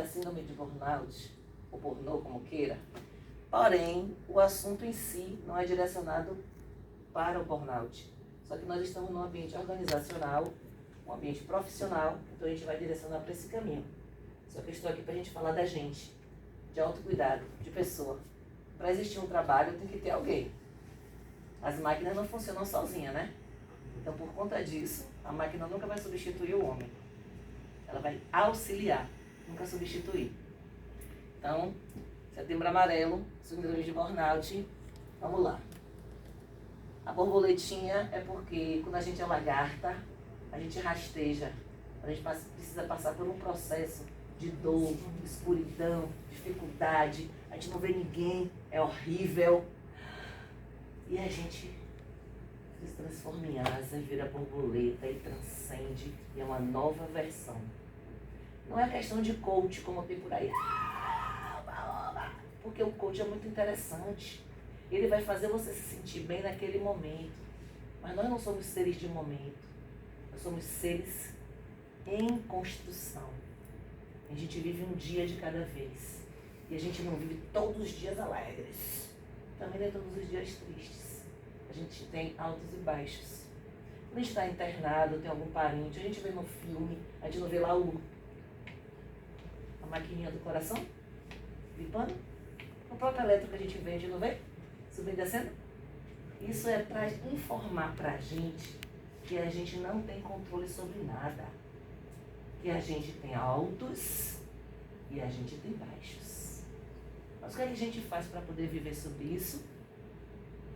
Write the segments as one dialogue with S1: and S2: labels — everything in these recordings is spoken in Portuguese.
S1: da síndrome de burnout, ou burnout, como queira, porém, o assunto em si não é direcionado para o burnout. Só que nós estamos num ambiente organizacional, um ambiente profissional, então a gente vai direcionar para esse caminho. Só que eu estou aqui para a gente falar da gente, de autocuidado, de pessoa. Para existir um trabalho tem que ter alguém. As máquinas não funcionam sozinhas, né? Então, por conta disso, a máquina nunca vai substituir o homem. Ela vai auxiliar, nunca substituir. Então, Setembro Amarelo, síndrome de burnout, vamos lá. A borboletinha é porque quando a gente é lagarta, a gente rasteja. A gente precisa passar por um processo de dor, escuridão, dificuldade. A gente não vê ninguém, é horrível. E a gente se transforma em asa, vira borboleta e transcende. E é uma nova versão. Não é questão de coach como tem por aí. Porque o coach é muito interessante. Ele vai fazer você se sentir bem naquele momento. Mas nós não somos seres de momento. Nós somos seres em construção. A gente vive um dia de cada vez. E a gente não vive todos os dias alegres. Também nem todos os dias tristes. A gente tem altos e baixos. Quando a gente está internado, tem algum parente, a gente vê no filme, a gente não vê lá a maquininha do coração, bipando. O próprio elétrico que a gente vê, a gente não vê? Subindo e descendo. Isso é para informar para a gente que a gente não tem controle sobre nada. Que a gente tem altos e a gente tem baixos. Mas o que a gente faz para poder viver sobre isso?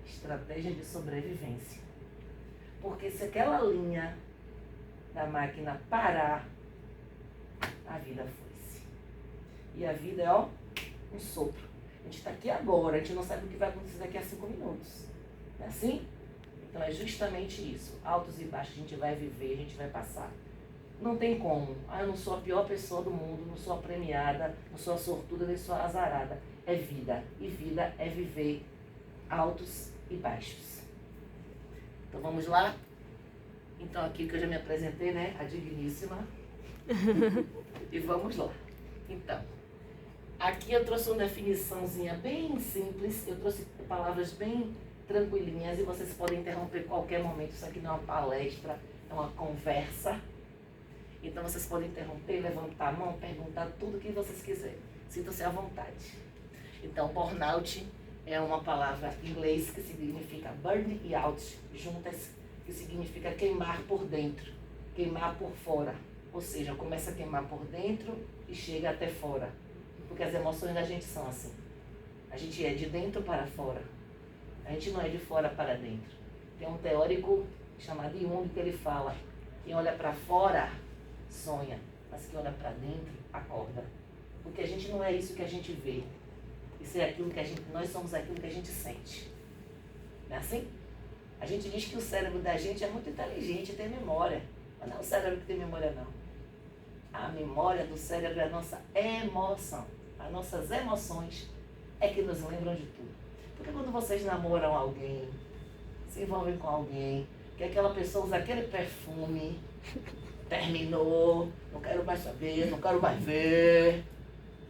S1: Estratégia de sobrevivência. Porque se aquela linha da máquina parar, a vida foi-se. E a vida é, um sopro. A gente está aqui agora, a gente não sabe o que vai acontecer daqui a 5 minutos. Não é assim? Então é justamente isso. Altos e baixos a gente vai viver, a gente vai passar. Não tem como. Eu não sou a pior pessoa do mundo, não sou a premiada, não sou a sortuda, nem sou a azarada. É vida. E vida é viver altos e baixos. Então vamos lá? Então aqui que eu já me apresentei, né? A digníssima. E vamos lá. Então, aqui eu trouxe uma definiçãozinha bem simples. Eu trouxe palavras bem tranquilinhas e vocês podem interromper a qualquer momento. Isso aqui não é uma palestra, é uma conversa. Então vocês podem interromper, levantar a mão, perguntar tudo o que vocês quiserem. Sintam-se à vontade. Então, burnout é uma palavra em inglês que significa burn e out juntas, que significa queimar por dentro, queimar por fora. Ou seja, começa a queimar por dentro e chega até fora. Porque as emoções da gente são assim. A gente é de dentro para fora. A gente não é de fora para dentro. Tem um teórico chamado Jung que ele fala: quem olha para fora sonha, mas quem olha para dentro acorda. Porque a gente não é isso que a gente vê. Isso é aquilo que nós somos aquilo que a gente sente. Não é assim? A gente diz que o cérebro da gente é muito inteligente, tem memória. Mas não é o cérebro que tem memória, não. A memória do cérebro é a nossa emoção. As nossas emoções é que nos lembram de tudo. Porque quando vocês namoram alguém, se envolvem com alguém, que aquela pessoa usa aquele perfume, terminou, não quero mais saber, não quero mais ver.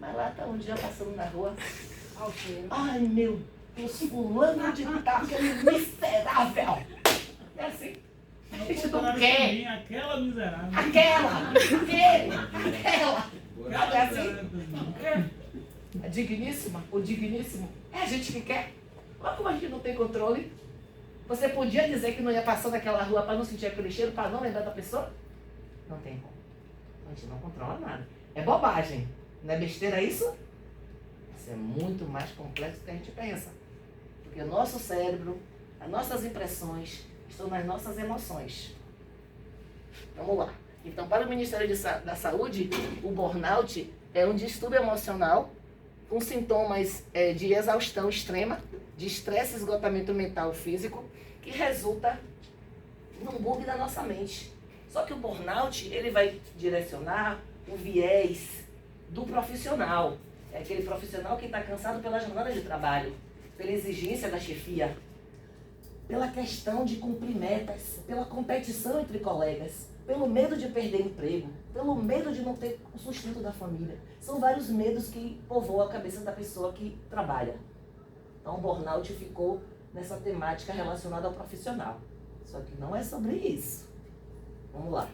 S1: Mas lá está um dia passando na rua. Ai, meu Deus, fulano de tal, aquele miserável. É assim. A gente não quer.
S2: Aquela miserável.
S1: Aquela. Não é assim? A digníssima, o digníssimo, é a gente que quer. Olha como a gente não tem controle. Você podia dizer que não ia passar naquela rua para não sentir aquele cheiro, para não lembrar da pessoa? Não tem como. A gente não controla nada. É bobagem. Não é besteira isso? Isso é muito mais complexo do que a gente pensa. Porque o nosso cérebro, as nossas impressões, estão nas nossas emoções. Vamos lá. Então, para o Ministério da Saúde, o burnout é um distúrbio emocional com sintomas de exaustão extrema, de estresse e esgotamento mental e físico, que resulta num bug da nossa mente. Só que o burnout, ele vai direcionar o viés do profissional. É aquele profissional que está cansado pela jornada de trabalho, pela exigência da chefia, pela questão de cumprir metas, pela competição entre colegas. pelo medo de perder emprego, pelo medo de não ter o sustento da família. São vários medos que povoam a cabeça da pessoa que trabalha. Então o burnout ficou nessa temática relacionada ao profissional. Só que não é sobre isso. Vamos lá.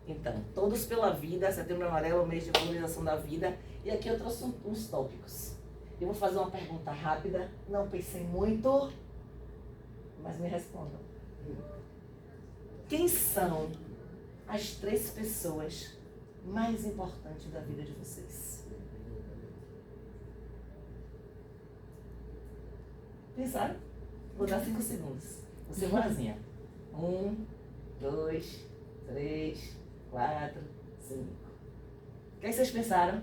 S1: Então, Todos pela Vida, Setembro Amarelo, o mês de valorização da vida. E aqui eu trouxe uns tópicos. Eu vou fazer uma pergunta rápida, não pensei muito, mas me respondam. Quem são as 3 pessoas mais importantes da vida de vocês? Pensaram? Vou dar 5 segundos. Você voazinha. 1, 2, 3, 4, 5. O que vocês pensaram?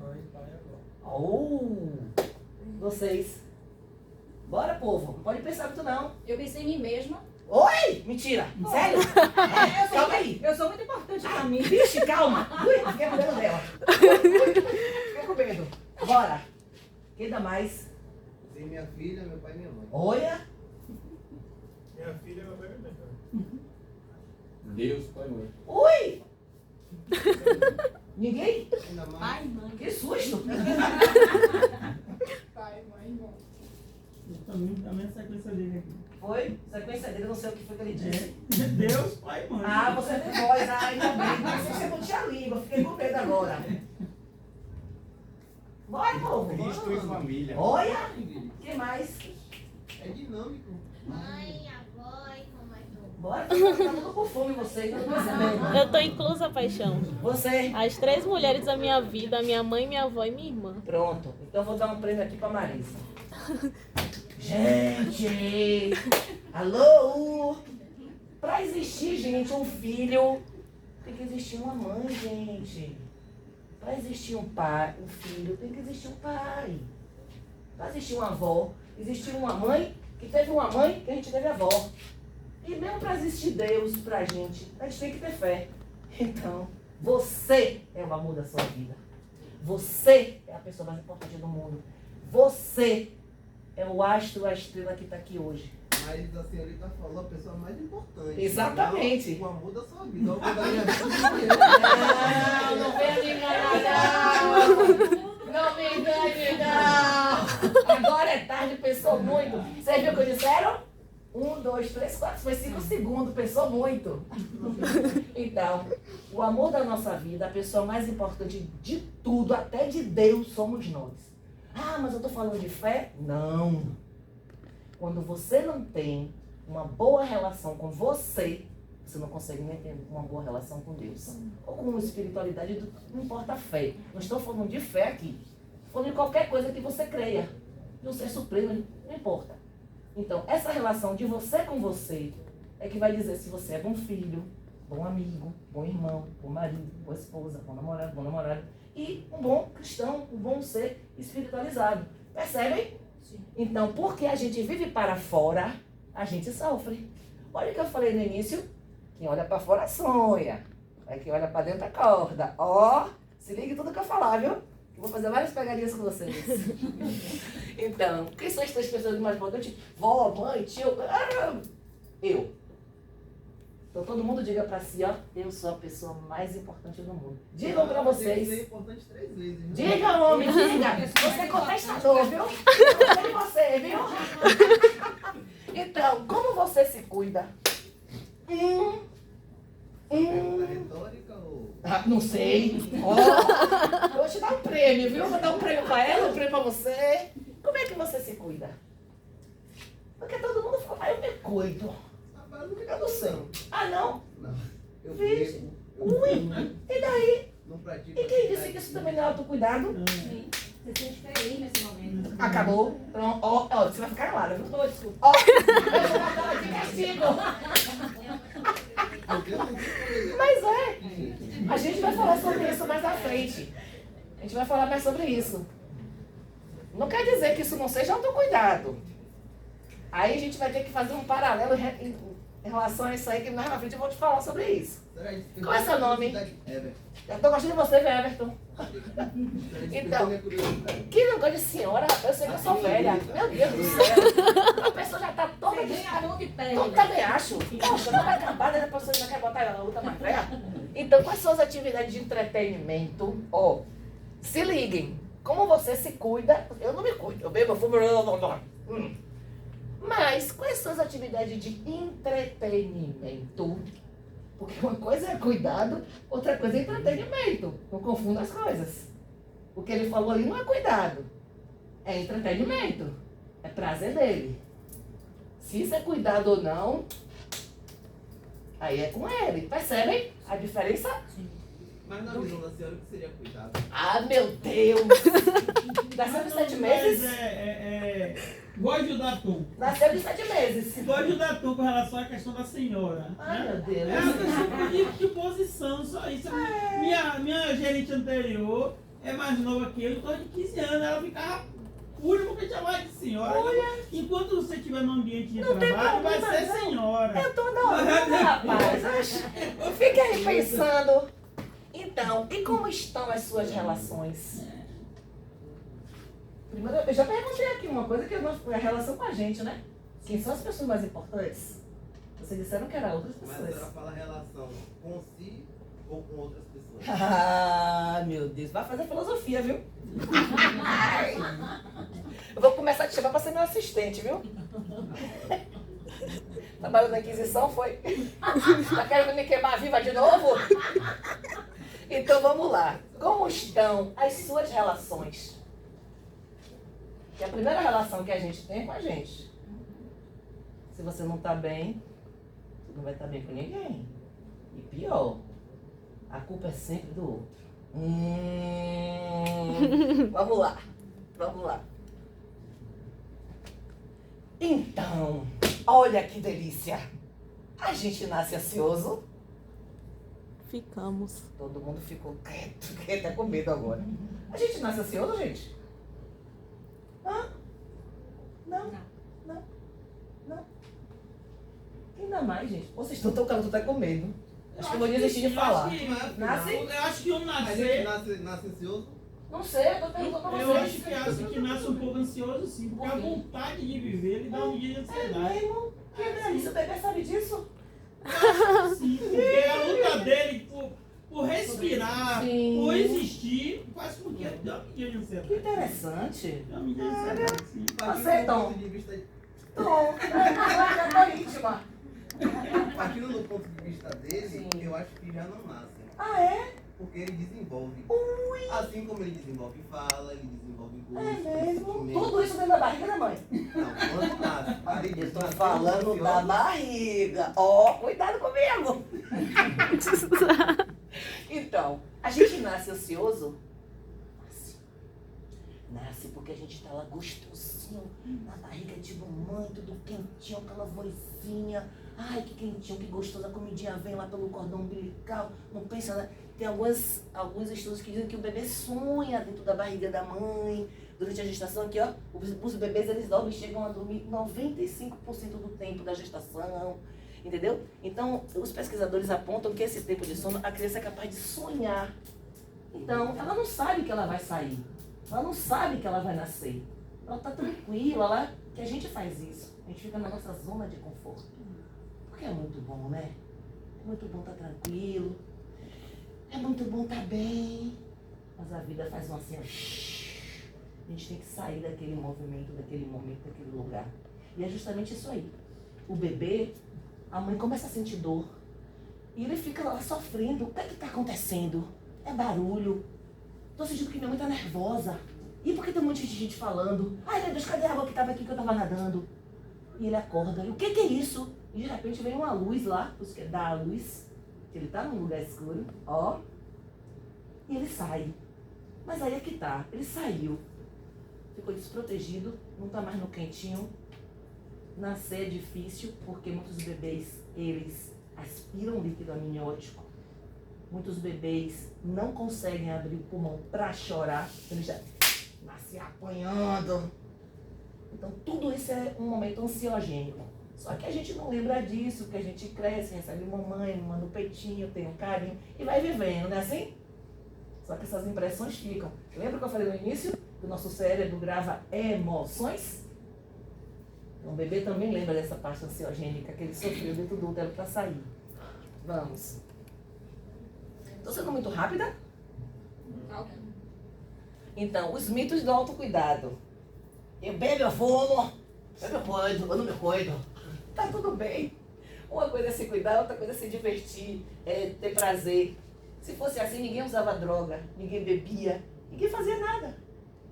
S2: Mãe, pai e avó.
S1: Oh! Vocês. Bora, povo. Não pode pensar muito, não.
S3: Eu pensei em mim mesma.
S1: Oi! Mentira! Sério? Calma aí.
S3: Eu sou muito importante pra mim.
S1: Vixe, calma. Ui, fiquei com medo dela. Fiquei com medo. Bora. Quem dá mais?
S2: Tem minha filha, meu pai e minha mãe.
S1: Olha.
S4: Minha filha, meu pai e minha mãe.
S5: Deus, pai e mãe.
S1: Ui! Ninguém?
S2: Ainda mais.
S3: Pai, mãe.
S1: Que susto!
S3: Pai, mãe, irmão.
S6: Também a sequência dele aqui.
S1: Foi? Sequência dele, não sei o que foi que ele disse.
S6: Deus, pai e mãe.
S1: Ah, você tem voz. Ah, ainda bem. Não sei se você não tinha língua. Fiquei com medo agora. Bora, povo.
S5: Cristo e família.
S1: Olha. Que mais?
S2: É dinâmico.
S7: Mãe, avó e como é que
S1: Bora, tá tudo com fome vocês. Não tô percebendo.
S8: Eu tô inclusa, paixão.
S1: Você.
S8: As 3 mulheres da minha vida, minha mãe, minha avó e minha irmã.
S1: Pronto. Então eu vou dar um prêmio aqui pra Marisa. Gente! Alô! Pra existir, gente, um filho, tem que existir uma mãe, gente. Pra existir um pai, um filho, tem que existir um pai. Pra existir uma avó, existiu uma mãe que teve uma mãe que a gente teve avó. E mesmo pra existir Deus pra gente, a gente tem que ter fé. Então, você é o amor da sua vida. Você é a pessoa mais importante do mundo. Você é o astro, a estrela que está aqui hoje.
S2: Mas a senhorita falou a pessoa mais importante.
S1: Exatamente.
S2: Não, o amor da sua vida. O amor da minha vida.
S1: Não venha me enganar, não. Não me engane, não. Agora é tarde, pensou muito. Você viu o que eu disseram? 1, 2, 3, 4, foi 5 segundos, pensou muito. Então, o amor da nossa vida, a pessoa mais importante de tudo, até de Deus, somos nós. Ah, mas eu estou falando de fé? Não. Quando você não tem uma boa relação com você, você não consegue nem ter uma boa relação com Deus. Ou com espiritualidade, não importa a fé. Não estou falando de fé aqui. Estou falando de qualquer coisa que você creia. De um ser supremo, não importa. Então, essa relação de você com você é que vai dizer se você é bom filho, bom amigo, bom irmão, bom marido, boa esposa, bom namorado. E um bom cristão, um bom ser espiritualizado. Percebem?
S3: Sim.
S1: Então, porque a gente vive para fora, a gente sofre. Olha o que eu falei no início. Quem olha para fora sonha. Aí quem olha para dentro acorda. Ó, se liga em tudo que eu falar, viu? Eu vou fazer várias pegadinhas com vocês. Então, quem são as 3 pessoas mais importantes? Vó, mãe, tio. Eu. Então todo mundo diga pra si, ó, eu sou a pessoa mais importante do mundo. Digam pra vocês.
S2: É importante 3 vezes. Né?
S1: Diga, homem, diga. Você é contestador, viu? Eu sei de você, viu? Então, como você se cuida?
S2: Pergunta retórica ou...
S1: Ah, não sei. Ó, eu vou te dar um prêmio, viu? Vou dar um prêmio pra ela, um prêmio pra você. Como é que você se cuida? Porque todo mundo fala, ah, eu me cuido. Eu não sei. Ah, não?
S2: Não. Eu
S1: Vixe.
S2: bebo.
S1: Ui, e daí?
S2: Não pratico.
S1: E quem disse que isso também não é autocuidado?
S3: Sim. Você sente feliz nesse momento.
S1: Acabou. Pronto. Ó, você vai ficar calada, viu? Desculpa. Ó, eu vou matar de castigo. Mas é. A gente vai falar sobre isso mais à frente. A gente vai falar mais sobre isso. Não quer dizer que isso não seja autocuidado. Aí a gente vai ter que fazer um paralelo em relação a isso aí, que mais na frente eu vou te falar sobre isso. Qual é seu nome?
S2: Everton.
S1: Eu tô gostando de você, viu, Everton? Então, que negócio de senhora, rapaz, eu sei que eu sou velha. Meu Deus do céu. A pessoa já tá toda
S3: Nem a ponte perde.
S1: Eu também acho. Poxa, não vai acabar, daí depois você já quer botar ela na outra mais velha. Então, com as suas atividades de entretenimento, ó, se liguem. Como você se cuida, eu não me cuido, eu bebo, eu fumo, mas com as suas atividades de entretenimento, porque uma coisa é cuidado, outra coisa é entretenimento. Não confunda as coisas. O que ele falou ali não é cuidado, é entretenimento, é prazer dele. Se isso é cuidado ou não, aí é com ele. Percebem a diferença?
S2: Mas na visão da senhora, o que seria cuidado?
S1: Ah, meu Deus! Nasceu de 7 meses?
S6: Vou ajudar tu.
S1: Nasceu de 7 meses.
S6: Vou ajudar tu com relação à questão da senhora.
S1: Ai,
S6: né?
S1: meu Deus.
S6: É uma questão de posição, só isso. Minha gerente anterior é mais nova que eu, em torno de 15 anos. Ela ficava pura porque chamava de senhora. Enquanto você estiver no ambiente de trabalho, vai ser senhora.
S1: Eu tô adorando, rapaz. Fique aí pensando. Então, e como estão as suas relações? Primeiro, eu já perguntei aqui uma coisa que é a relação com a gente, né? Quem são as pessoas mais importantes? Vocês disseram que eram outras
S2: Mas a
S1: pessoas.
S2: senhora fala relação com si ou com outras pessoas?
S1: Ah, meu Deus, vai fazer filosofia, viu? Eu vou começar a te chamar pra ser meu assistente, viu? Trabalhou na Inquisição, foi? Tá querendo me queimar viva de novo? Então vamos lá. Como estão as suas relações? Que a primeira relação que a gente tem é com a gente. Se você não tá bem, você não vai estar bem com ninguém. E pior, a culpa é sempre do outro. Vamos lá. Vamos lá. Então, olha que delícia. A gente nasce ansioso.
S8: Ficamos.
S1: Todo mundo ficou quieto, fiquei até com medo agora. A gente nasce ansioso, gente? Hã? Não? Não? Não? Ainda mais, gente. Vocês estão tocando, tu tá com medo. Acho que eu vou desistir de falar. Nasce?
S6: Eu acho que eu
S2: A gente
S6: nascer.
S2: nasce ansioso?
S1: Não sei, eu tô perguntando pra
S6: Eu
S1: vocês.
S6: acho que nasce um pouco ansioso, sim, porque a vontade de viver lhe dá um dia de
S1: É
S6: ansiedade.
S1: mesmo? Que delícia, o bebê sabe disso?
S6: Sim, porque a luta dele por respirar,
S1: Sim.
S6: por existir, faz com que ele dê um dia de
S1: Que
S6: ansiedade.
S1: interessante.
S6: Dá um dia de ansiedade, sim.
S1: Você, Tom?
S2: ponto de vista,
S1: Tom, eu tô íntima.
S2: partindo do ponto de vista dele,
S1: Sim.
S2: eu acho que já não nasce.
S1: Ah, é?
S2: Porque ele desenvolve. Assim como ele desenvolve fala, ele desenvolve
S1: É
S2: gosto,
S1: mesmo?
S2: sentimento.
S1: Tudo isso dentro da barriga da mãe.
S2: Não, quando nasce. Aí
S1: Eu tô
S2: nasceu
S1: falando
S2: ansioso.
S1: da barriga. Ó, cuidado comigo. Então, a gente nasce ansioso? Nasce. Nasce porque a gente tá lá gostosinho na barriga de mamãe, tudo quentinho, aquela vozinha. Ai, que quentinho, que gostoso. A comidinha vem lá pelo cordão umbilical. Não pensa, né? Tem alguns estudos que dizem que o bebê sonha dentro da barriga da mãe. Durante a gestação aqui, ó, os bebês eles dormem, chegam a dormir 95% do tempo da gestação, entendeu? Então, os pesquisadores apontam que esse tempo de sono, a criança é capaz de sonhar. Então, ela não sabe que ela vai sair, ela não sabe que ela vai nascer. Ela tá tranquila, ela, que a gente faz isso. A gente fica na nossa zona de conforto. Porque é muito bom, né? É muito bom estar tranquilo, é muito bom estar bem, mas a vida faz um assim, ó. A gente tem que sair daquele movimento, daquele momento, daquele lugar. E é justamente isso aí. O bebê, a mãe começa a sentir dor. E ele fica lá sofrendo. O que é que está acontecendo? É barulho. Estou sentindo que minha mãe está nervosa. E por que tem um monte de gente falando? Ai, meu Deus, cadê a água que estava aqui que eu estava nadando? E ele acorda. E o que é isso? E de repente vem uma luz lá, os que dá a luz, que ele está num lugar escuro, ó. E ele sai. Mas aí é que tá. Ele saiu. Ficou desprotegido, não está mais no quentinho. Nascer é difícil, porque muitos bebês, eles aspiram líquido amniótico. Muitos bebês não conseguem abrir o pulmão para chorar, eles já nascem apanhando. Então tudo isso é um momento ansiogênico. Só que a gente não lembra disso, porque a gente cresce, recebe mamãe, manda um peitinho, tem um carinho e vai vivendo, não é assim? Só que essas impressões ficam. Lembra que eu falei no início? Que o nosso cérebro grava emoções? Então, o bebê também lembra dessa parte ansiogênica que ele sofreu dentro do útero para sair. Vamos. Estou sendo muito rápida? Então, os mitos do autocuidado. Eu bebo, eu fumo, eu me cuido, eu não me cuido. Tá tudo bem. Uma coisa é se cuidar, outra coisa é se divertir, é ter prazer. Se fosse assim, ninguém usava droga, ninguém bebia, ninguém fazia nada.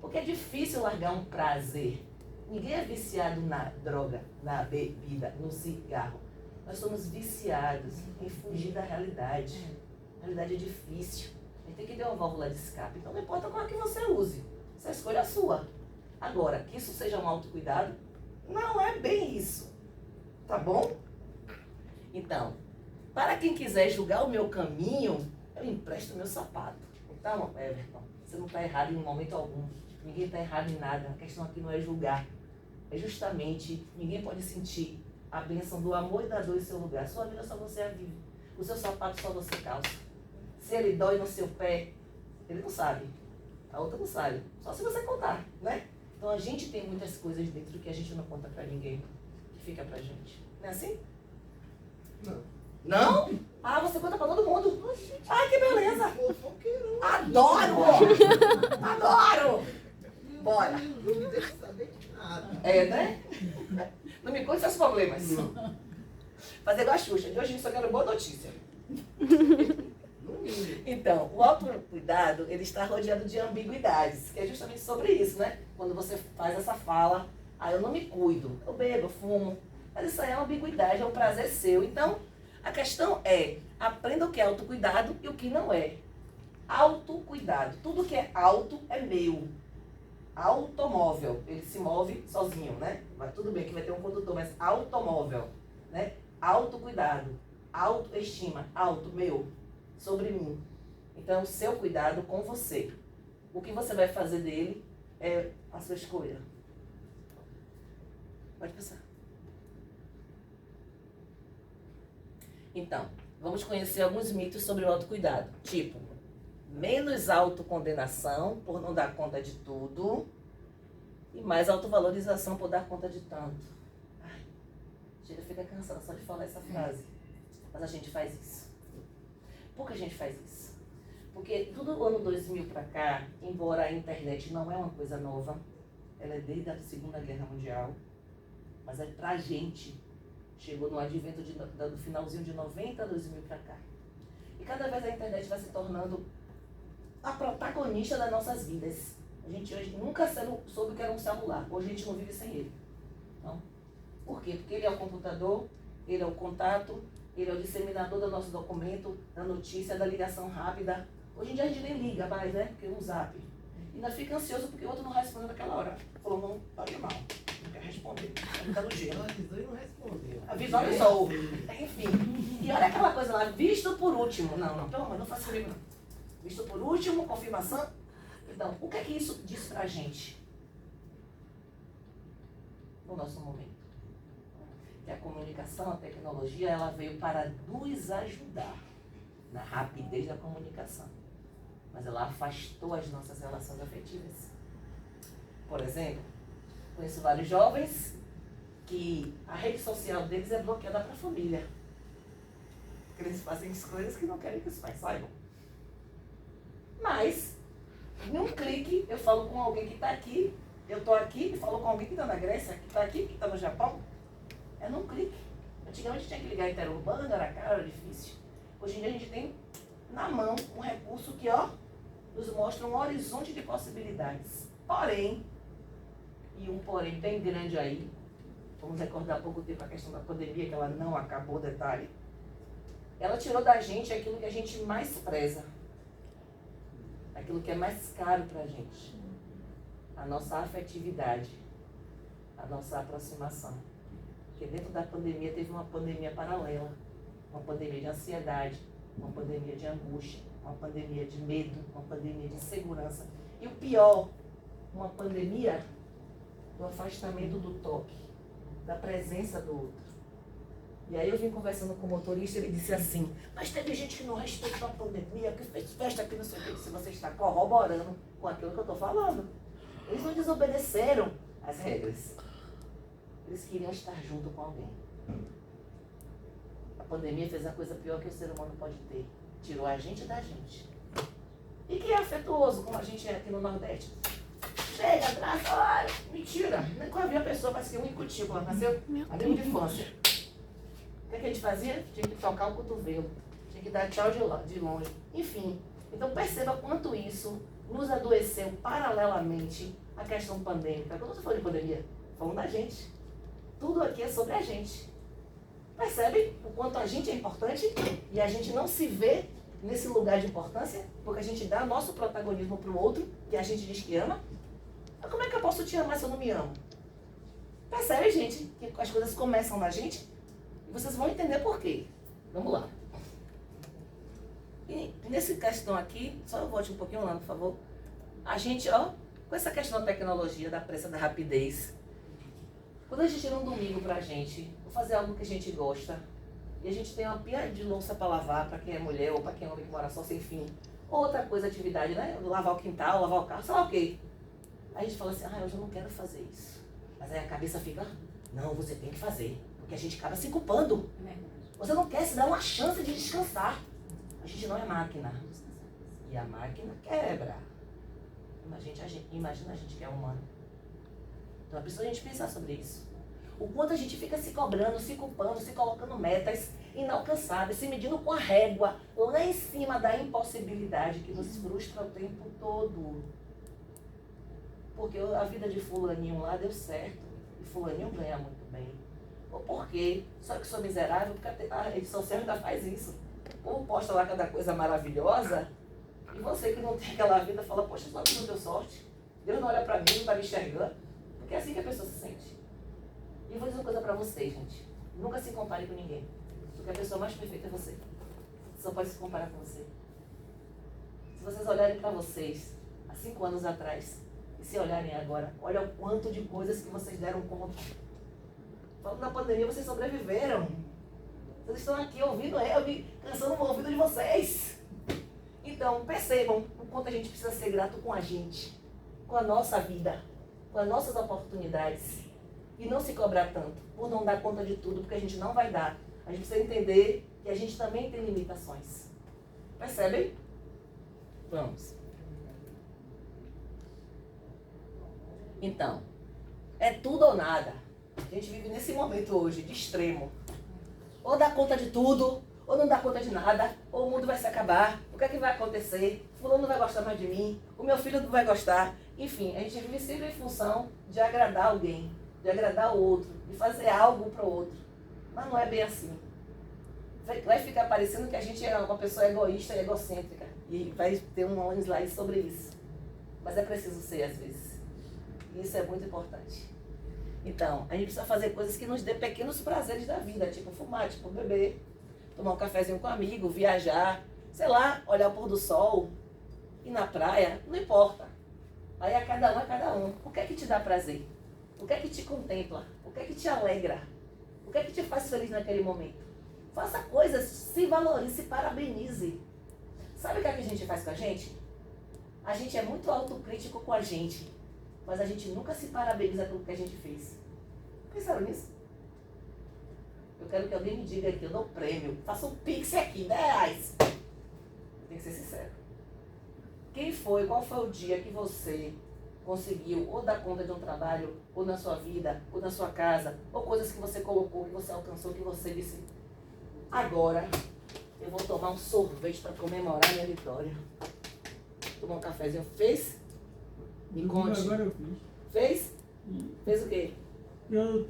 S1: Porque é difícil largar um prazer. Ninguém é viciado na droga, na bebida, no cigarro. Nós somos viciados em fugir da realidade. A realidade é difícil. A gente tem que ter uma válvula de escape. Então não importa qual é que você use. Essa escolha é sua. Agora, que isso seja um autocuidado, não é bem isso. Tá bom? Então, para quem quiser julgar o meu caminho, eu empresto meu sapato. Então, Everton, você não está errado em momento algum. Ninguém está errado em nada. A questão aqui não é julgar. É justamente, ninguém pode sentir a bênção do amor e da dor em seu lugar. Sua vida só você a vive. O seu sapato só você calça. Se ele dói no seu pé, ele não sabe. A outra não sabe. Só se você contar, né? Então a gente tem muitas coisas dentro que a gente não conta pra ninguém. Que fica pra gente. Não é assim?
S2: Não.
S1: Não? Ah, você conta pra todo mundo. Ai, que beleza.
S2: Fofoqueiro.
S1: Adoro! Adoro! Bora.
S2: Não me deixa saber de nada.
S1: É, né? Não me conte seus problemas. Fazer igual a Xuxa. De hoje eu só quero boa notícia.
S2: No mínimo.
S1: Então, o autocuidado, ele está rodeado de ambiguidades, que é justamente sobre isso, né? Quando você faz essa fala, eu não me cuido, eu bebo, eu fumo. Mas isso aí é uma ambiguidade, é um prazer seu. Então, a questão é, aprenda o que é autocuidado e o que não é. Autocuidado. Tudo que é auto é meu. Automóvel, ele se move sozinho, né? Mas tudo bem que vai ter um condutor, mas automóvel, né? Autocuidado, autoestima, auto, meu, sobre mim. Então, o seu cuidado com você. O que você vai fazer dele é a sua escolha. Pode passar. Então, vamos conhecer alguns mitos sobre o autocuidado. Tipo, menos autocondenação por não dar conta de tudo e mais autovalorização por dar conta de tanto. Ai, chega, fica cansada só de falar essa frase. Mas a gente faz isso. Por que a gente faz isso? Porque tudo do ano 2000 para cá, embora a internet não é uma coisa nova, ela é desde a Segunda Guerra Mundial, mas é pra gente. Chegou no advento do finalzinho de 90 a 2000 para cá. E cada vez a internet vai se tornando a protagonista das nossas vidas. A gente hoje nunca soube que era um celular. Hoje a gente não vive sem ele. Não. Por quê? Porque ele é o computador, ele é o contato, ele é o disseminador do nosso documento, da notícia, da ligação rápida. Hoje em dia a gente nem liga mais, né? Porque um zap. E ainda fica ansioso porque o outro não responde naquela hora. Falou, não, tá de mal. Não quer responder. Ele tá no gelo.
S2: Ela avisou e não respondeu.
S1: Visualizou. Enfim. E olha aquela coisa lá, visto por último. Não, pelo amor, não faça comigo não. Visto por último, confirmação. Então, o que é que isso diz pra gente? No nosso momento. Que a comunicação, a tecnologia, ela veio para nos ajudar na rapidez da comunicação. Mas ela afastou as nossas relações afetivas. Por exemplo, conheço vários jovens que a rede social deles é bloqueada para a família. Porque eles fazem coisas que não querem que os pais saibam. Mas, em um clique, eu falo com alguém que está aqui, eu estou aqui e falo com alguém que está na Grécia, que está aqui, que está no Japão. É num clique. Antigamente tinha que ligar interurbano, era caro, era difícil. Hoje em dia a gente tem na mão um recurso que, nos mostra um horizonte de possibilidades. Porém, e um porém bem grande aí, vamos recordar há pouco tempo a questão da pandemia, que ela não acabou, detalhe. Ela tirou da gente aquilo que a gente mais preza. Aquilo que é mais caro pra gente. A nossa afetividade. A nossa aproximação. Porque dentro da pandemia teve uma pandemia paralela. Uma pandemia de ansiedade, uma pandemia de angústia, uma pandemia de medo, uma pandemia de insegurança. E o pior, uma pandemia do afastamento do toque, da presença do outro. E aí eu vim conversando com o motorista, ele disse assim, mas teve gente que não respeitou a pandemia, que fez festa aqui, não sei o que, se você está corroborando com aquilo que eu estou falando. Eles não desobedeceram as regras. Eles queriam estar junto com alguém. A pandemia fez a coisa pior que o ser humano pode ter. Tirou a gente da gente. E quem é afetuoso, como a gente é aqui no Nordeste? Chega, abraça, olha, mentira. Nunca havia pessoa, parece que um em Curitiba, nasceu amigo de infância. O que a gente fazia? Tinha que tocar o cotovelo. Tinha que dar tchau de longe. Enfim, então perceba quanto isso nos adoeceu paralelamente à questão pandêmica. Quando você falou de pandemia, falando da gente. Tudo aqui é sobre a gente. Percebe o quanto a gente é importante e a gente não se vê nesse lugar de importância porque a gente dá nosso protagonismo para o outro, que a gente diz que ama. Mas como é que eu posso te amar se eu não me amo? Percebe, gente, que as coisas começam na gente e vocês vão entender por quê. Vamos lá. E nessa questão aqui, só volte um pouquinho lá, por favor. A gente, com essa questão da tecnologia, da pressa, da rapidez, quando a gente tira um domingo pra gente, ou fazer algo que a gente gosta, e a gente tem uma pia de louça pra lavar, pra quem é mulher, ou pra quem é homem que mora só sem fim, ou outra coisa, atividade, né? Lavar o quintal, lavar o carro, sei lá o quê. Aí a gente fala assim, hoje eu não quero fazer isso. Mas aí a cabeça fica, não, você tem que fazer. Porque a gente acaba se culpando. Você não quer se dar uma chance de descansar. A gente não é máquina. E a máquina quebra. Imagina a gente que é humano. Então é preciso a gente pensar sobre isso. O quanto a gente fica se cobrando, se culpando, se colocando metas inalcançáveis, se medindo com a régua lá em cima da impossibilidade que nos frustra o tempo todo. Porque a vida de fulaninho lá deu certo. E fulaninho ganha muito bem. Ou por quê? Só que sou miserável, porque a edição certa ainda faz isso. Ou posta lá cada coisa maravilhosa, e você que não tem aquela vida fala, poxa, sua vida deu sorte. Deus não olha pra mim, não tá me enxergando. Porque é assim que a pessoa se sente. E eu vou dizer uma coisa pra vocês, gente. Nunca se compare com ninguém. Porque a pessoa mais perfeita é você. Você só pode se comparar com você. Se vocês olharem pra vocês, há 5 anos atrás, e se olharem agora, olha o quanto de coisas que vocês deram conta. Falando na pandemia, vocês sobreviveram. Vocês estão aqui ouvindo eu, cansando o ouvido de vocês. Então, percebam o quanto a gente precisa ser grato com a gente, com a nossa vida, com as nossas oportunidades. E não se cobrar tanto, por não dar conta de tudo, porque a gente não vai dar. A gente precisa entender que a gente também tem limitações. Percebem? Vamos. Então, é tudo ou nada. A gente vive nesse momento hoje, de extremo. Ou dá conta de tudo, ou não dá conta de nada, ou o mundo vai se acabar, o que é que vai acontecer? Fulano não vai gostar mais de mim, o meu filho não vai gostar. Enfim, a gente vive sempre em função de agradar alguém, de agradar o outro, de fazer algo para o outro. Mas não é bem assim. Vai ficar parecendo que a gente é uma pessoa egoísta e egocêntrica. E vai ter um slide sobre isso. Mas é preciso ser às vezes. E isso é muito importante. Então, a gente precisa fazer coisas que nos dê pequenos prazeres da vida, tipo fumar, tipo beber, tomar um cafezinho com um amigo, viajar, sei lá, olhar o pôr do sol, ir na praia, não importa. Aí é cada um. O que é que te dá prazer? O que é que te contempla? O que é que te alegra? O que é que te faz feliz naquele momento? Faça coisas, se valorize, se parabenize. Sabe o que é que a gente faz com a gente? A gente é muito autocrítico com a gente, mas a gente nunca se parabeniza pelo que a gente fez. Pensaram nisso? Eu quero que alguém me diga aqui, eu dou prêmio, faça um pix aqui, R$10. Tem que ser sincero. Qual foi o dia que você conseguiu ou dar conta de um trabalho, ou na sua vida, ou na sua casa, ou coisas que você colocou, que você alcançou, que você disse, agora eu vou tomar um sorvete para comemorar minha vitória. Tomar um cafezinho. Fez? Me conte.
S6: Agora eu fiz.
S1: Fez? Fez o quê?
S6: Eu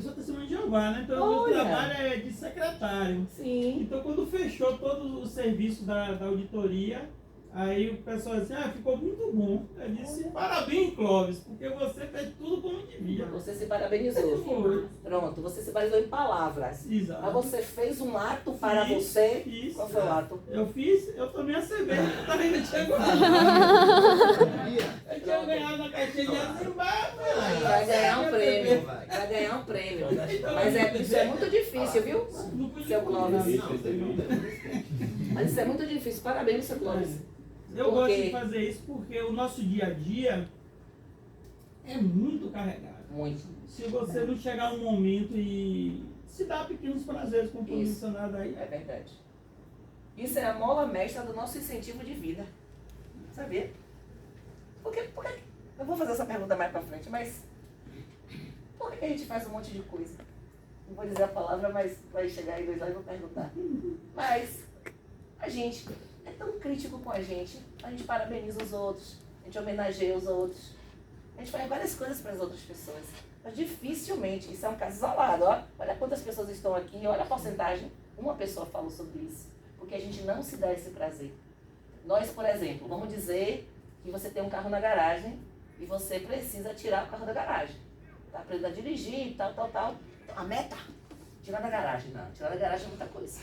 S6: sou testemunho de Jeová, né? Então o meu trabalho é de secretário.
S1: Sim.
S6: Então quando fechou todo o serviço da auditoria, aí o pessoal disse, ficou muito bom. Eu disse, parabéns, Clóvis, porque você fez tudo como devia.
S1: Você se parabenizou.
S6: Foi.
S1: Pronto, você se parabenizou em palavras.
S6: Exato.
S1: Mas você fez um ato para você.
S6: Isso.
S1: Qual foi o ato?
S6: Eu tomei a cerveja, eu ainda tinha ganhado. Eu tinha ganhado na caixinha de Azimbá.
S1: Vai ganhar um prêmio. Vai ganhar um prêmio. Mas isso é muito difícil, viu? Seu Clóvis. Mas isso é muito difícil. Parabéns, seu Clóvis.
S6: Eu
S1: Por
S6: gosto
S1: quê?
S6: de fazer isso porque o nosso dia a dia, é muito carregado.
S1: Muito.
S6: Se você não chegar um momento e se dar pequenos prazeres, como foi
S1: Isso.
S6: mencionado aí,
S1: É verdade. Isso é a mola mestra do nosso incentivo de vida. Sabia? Por que, eu vou fazer essa pergunta mais pra frente, mas por que a gente faz um monte de coisa? Não vou dizer a palavra, mas vai chegar aí dois lá e vou perguntar. Mas a gente é tão crítico com a gente parabeniza os outros, a gente homenageia os outros, a gente faz várias coisas para as outras pessoas. Mas dificilmente, isso é um caso isolado, ó. Olha quantas pessoas estão aqui, olha a porcentagem. Uma pessoa falou sobre isso. Porque a gente não se dá esse prazer. Nós, por exemplo, vamos dizer que você tem um carro na garagem e você precisa tirar o carro da garagem. Tá aprendendo a dirigir, tal. Então, a meta, tirar da garagem. Não, tirar da garagem é muita coisa.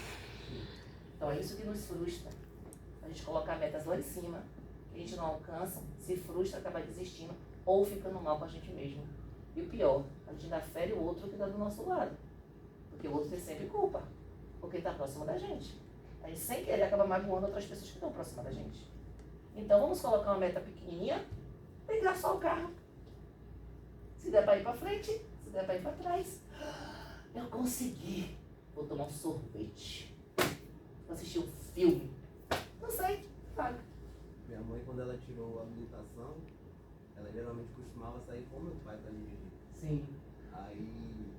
S1: Então, é isso que nos frustra. A gente colocar metas lá em cima, que a gente não alcança, se frustra, acaba desistindo ou ficando mal com a gente mesmo. E o pior, a gente ainda fere o outro que está do nosso lado. Porque o outro tem sempre culpa, porque está próximo da gente. A gente sem querer acaba magoando outras pessoas que estão próximas da gente. Então vamos colocar uma meta pequenininha, ligar só o carro. Se der para ir para frente, se der para ir para trás. Eu consegui. Vou tomar um sorvete. Vou assistir um filme. Não sei, paga.
S2: Minha mãe, quando ela tirou a habilitação, ela geralmente costumava sair com meu pai para dirigir.
S1: Sim.
S2: Aí,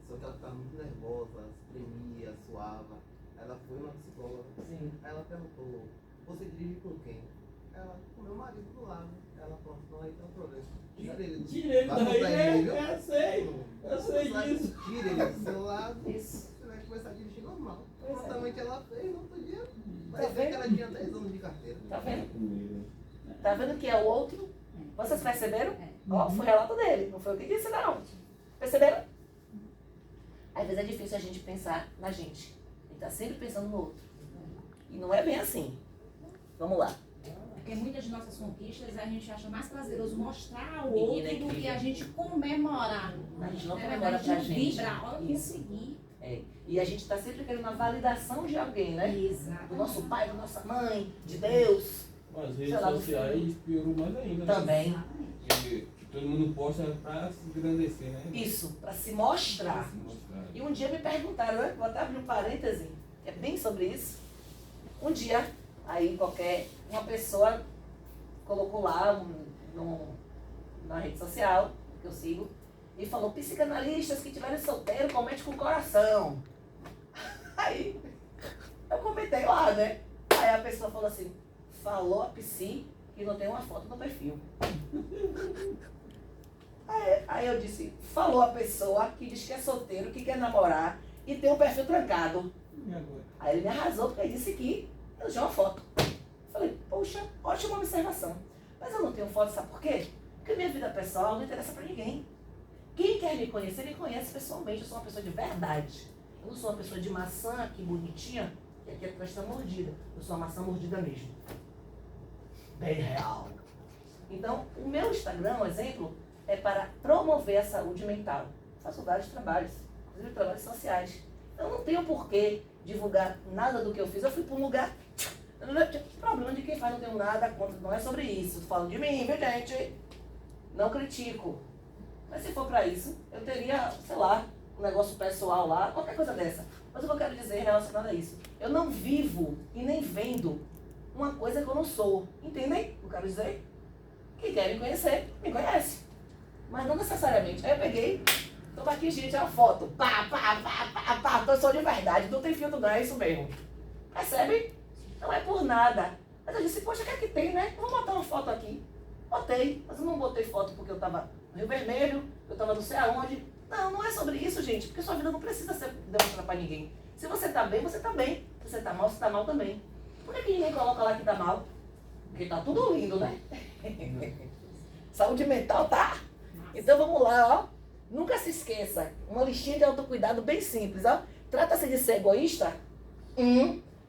S2: só que ela ficava muito nervosa, se tremia, suava. Ela foi uma psicóloga.
S1: Sim.
S2: Aí ela perguntou, você dirige com quem? Ela, com meu marido do lado. Ela falou, não, aí tem um problema. Tira ele
S6: daí,
S2: viu?
S6: eu sei disso.
S2: Tira ele do seu lado.
S1: Isso.
S2: Você vai começar a dirigir normal.
S1: Pois é.
S2: Exatamente ela fez, no outro dia.
S1: Tá
S2: Vai ver
S1: vendo?
S2: que ela tinha 10 anos de carteira.
S1: Tá vendo? Tá vendo que é o outro? Vocês perceberam?
S3: É.
S1: Ó, foi o relato dele, não foi o que disse, não. Perceberam? Às vezes é difícil a gente pensar na gente. A gente tá sempre pensando no outro. E não é bem assim. Vamos lá.
S3: Porque muitas de nossas conquistas a gente acha mais prazeroso mostrar ao
S1: Menina,
S3: outro
S1: é
S3: do que
S1: incrível.
S3: a gente comemorar.
S1: A gente não
S3: É
S1: comemora
S3: verdade,
S1: pra
S3: a gente
S1: gente.
S3: vibra, olha, eu
S1: Isso.
S3: consegui.
S1: É. E a gente tá sempre querendo a validação de alguém, né?
S3: Exato.
S1: Do nosso pai, da nossa mãe, de Deus.
S5: As
S1: Sei
S5: redes
S1: lá, do
S5: sociais piorou mais ainda. né?
S1: Também.
S5: Porque todo mundo posta pra se engrandecer, né?
S1: Isso, pra se mostrar.
S5: Se mostrar.
S1: E um dia me perguntaram, né? Vou até abrir um parêntese, que é bem sobre isso. Um dia, aí uma pessoa colocou lá na rede social, que eu sigo, e falou, psicanalistas que tiverem solteiro, comente com o coração. Aí, eu comentei lá, né? Aí a pessoa falou assim, falou a psi que não tem uma foto no perfil. Aí eu disse, falou a pessoa que diz que é solteiro, que quer namorar e tem um perfil trancado.
S6: E agora?
S1: Aí ele me arrasou porque ele disse que eu tinha uma foto. Falei, poxa, ótima observação. Mas eu não tenho foto, sabe por quê? Porque minha vida pessoal não interessa pra ninguém. Quem quer me conhecer, me conhece pessoalmente. Eu sou uma pessoa de verdade. Eu não sou uma pessoa de maçã, que bonitinha, que aqui atrás está mordida. Eu sou uma maçã mordida mesmo. Bem real. Então, o meu Instagram, um exemplo, é para promover a saúde mental. Faço vários trabalhos, inclusive trabalhos sociais. Eu não tenho por que divulgar nada do que eu fiz. Eu fui para um lugar... Problema de quem faz, não tenho nada contra. Não é sobre isso. Tô falando de mim, viu, gente? Não critico. Mas se for para isso, eu teria, sei lá, um negócio pessoal lá, qualquer coisa dessa. Mas o que eu quero dizer relacionado a isso, eu não vivo e nem vendo uma coisa que eu não sou. Entendem o que eu quero dizer? Quem quer me conhecer, me conhece. Mas não necessariamente. Aí eu peguei, toma aqui, gente, a foto. Pá, eu sou de verdade, não tem filtro não, é isso mesmo. Percebe? Não é por nada. Mas eu disse, poxa, o que é que tem, né? Eu vou botar uma foto aqui. Botei, mas eu não botei foto porque eu tava no Rio Vermelho, eu tava não sei aonde. Não, não é sobre isso, gente, porque sua vida não precisa ser demonstrada pra ninguém. Se você tá bem, você tá bem. Se você tá mal também. Por que ninguém coloca lá que tá mal? Porque tá tudo lindo, né? Saúde mental tá. Então vamos lá, ó. Nunca se esqueça. Uma listinha de autocuidado bem simples, ó. Trata-se de ser egoísta?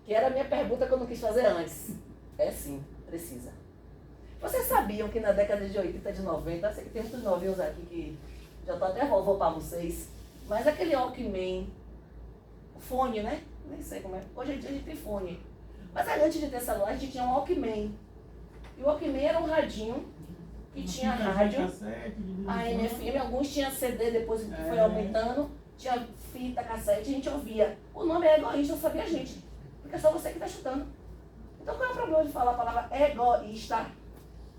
S1: Que era a minha pergunta que eu não quis fazer antes. É sim, precisa. Vocês sabiam que na década de 80, de 90, eu sei que tem muitos novinhos aqui que já tô até vovô pra vocês, mas aquele Walkman, o fone, né? Nem sei como é. Hoje em dia a gente tem fone. Mas antes de ter celular, a gente tinha um Walkman. E o Walkman era um radinho que tinha
S6: Fita de
S1: rádio,
S6: cassete, de
S1: a MFM, alguns tinham CD, depois que foi aumentando, tinha fita, cassete, a gente ouvia. O nome é egoísta, só sabia a gente, porque é só você que está chutando. Então qual é o problema de falar a palavra egoísta?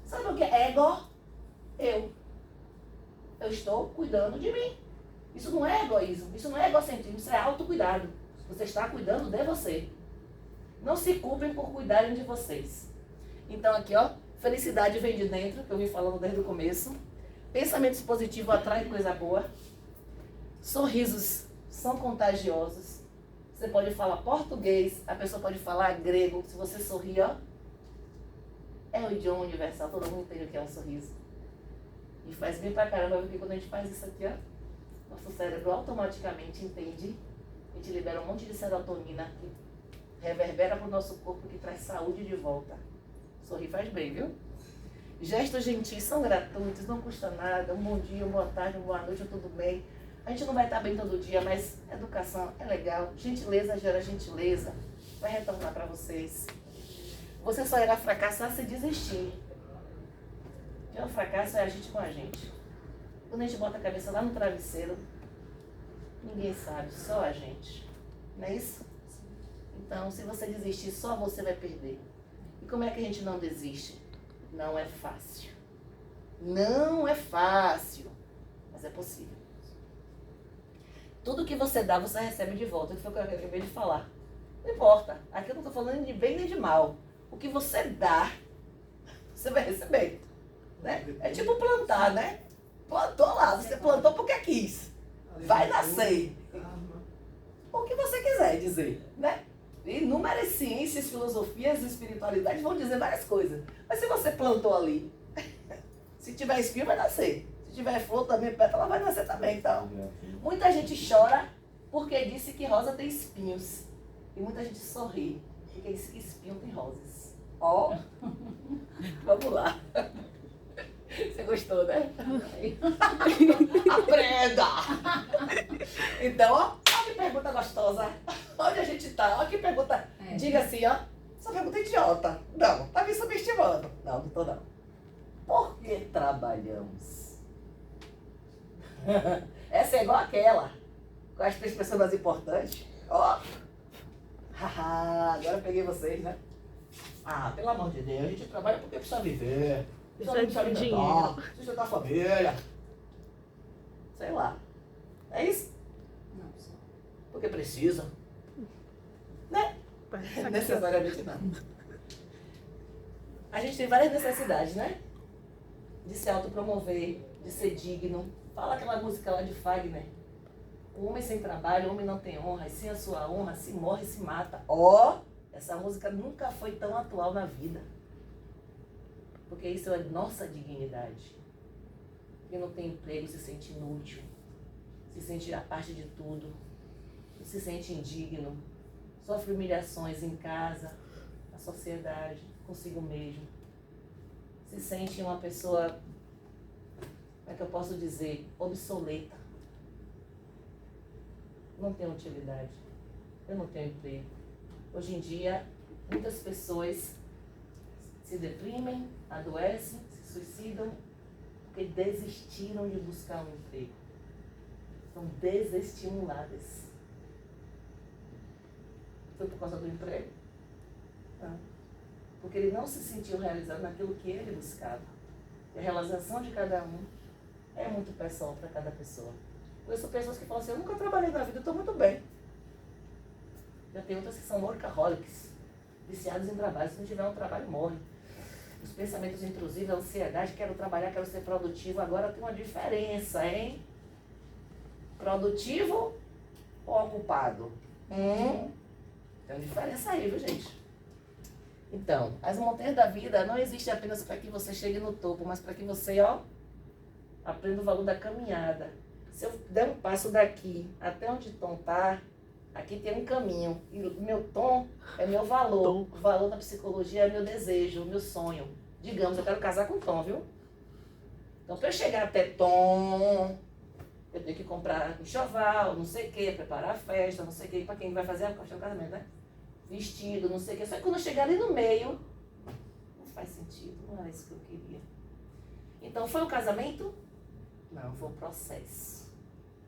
S1: Sabe o que é ego? Eu estou cuidando de mim. Isso não é egoísmo, isso não é egocentrismo, isso é autocuidado. Você está cuidando de você. Não se culpem por cuidarem de vocês. Então aqui, ó, felicidade vem de dentro, que eu vim falando desde o começo. Pensamentos positivos atraem coisa boa. Sorrisos são contagiosos. Você pode falar português, a pessoa pode falar grego. Se você sorrir, ó, é o idioma universal, todo mundo entende o que é um sorriso. E faz bem pra caramba, porque quando a gente faz isso aqui, ó, nosso cérebro automaticamente entende. A gente libera um monte de serotonina que reverbera pro nosso corpo, que traz saúde de volta. Sorrir faz bem, viu? Gestos gentis são gratuitos, não custa nada. Um bom dia, uma boa tarde, uma boa noite, tudo bem. A gente não vai estar bem todo dia, mas educação é legal. Gentileza gera gentileza. Vai retornar para vocês. Você só irá fracassar se desistir. O fracasso é a gente com a gente. Quando a gente bota a cabeça lá no travesseiro, ninguém sabe, só a gente. Não é isso? Então, se você desistir, só você vai perder. E como é que a gente não desiste? Não é fácil. Não é fácil. Mas é possível. Tudo que você dá, você recebe de volta. Isso foi o que eu acabei de falar. Não importa. Aqui eu não estou falando de bem nem de mal. O que você dá, você vai receber. Né? É tipo plantar, né? Plantou lá. Você plantou porque quis. Vai nascer. O que você quiser dizer, né? Inúmeras ciências, filosofias e espiritualidade vão dizer várias coisas. Mas se você plantou ali, se tiver espinho, vai nascer. Se tiver flor também, pétala, vai nascer também. Então, muita gente chora porque disse que rosa tem espinhos. E muita gente sorri porque disse que espinho tem rosas. Ó, vamos lá. Você gostou, né? Aprenda! Então, ó, que pergunta gostosa. Onde a gente tá? Olha que pergunta. Diga assim, ó. Essa pergunta é idiota. Não, tá me subestimando. Não tô não. Por que trabalhamos? Essa é igual aquela. Com as 3 pessoas mais importantes. Ó. Agora eu peguei vocês, né? Ah, pelo amor de Deus, a gente trabalha porque precisa viver. Precisa alimentar, sustentar a família. Sei lá. É isso?
S3: Não, só.
S1: Porque precisa. Né? Necessariamente não. A gente tem várias necessidades, né? De se autopromover, de ser digno. Fala aquela música lá de Fagner. O homem sem trabalho, o homem não tem honra. E sem a sua honra, se morre, se mata. Ó, essa música nunca foi tão atual na vida. Porque isso é nossa dignidade. Quem não tem emprego se sente inútil. Se sente a parte de tudo, se sente indigno, sofre humilhações em casa, na sociedade, consigo mesmo. Se sente uma pessoa, como é que eu posso dizer, obsoleta. Não tem utilidade. Eu não tenho emprego. Hoje em dia, muitas pessoas se deprimem, adoecem, se suicidam, porque desistiram de buscar um emprego. São desestimuladas. Foi por causa do emprego? Não. Porque ele não se sentiu realizado naquilo que ele buscava. E a realização de cada um é muito pessoal para cada pessoa. Conheço pessoas que falam assim, eu nunca trabalhei na vida, eu estou muito bem. Já tem outras que são workaholics, viciados em trabalho. Se não tiver um trabalho, morre. Os pensamentos intrusivos, a ansiedade, quero trabalhar, quero ser produtivo. Agora tem uma diferença, hein? Produtivo ou ocupado? Tem uma diferença aí, viu, gente? Então, as montanhas da vida não existem apenas para que você chegue no topo, mas para que você, ó, aprenda o valor da caminhada. Se eu der um passo daqui até onde o Tom tá, aqui tem um caminho. E o meu Tom é meu valor. O valor da psicologia é meu desejo, meu sonho. Digamos, eu quero casar com o Tom, viu? Então, para eu chegar até Tom, eu tenho que comprar enxoval, não sei o quê, preparar a festa, não sei o quê, para quem vai fazer a festa do casamento, né? Vestido, não sei o quê. Só que quando eu chegar ali no meio, não faz sentido, não era isso que eu queria. Então, foi o casamento? Não, foi o processo.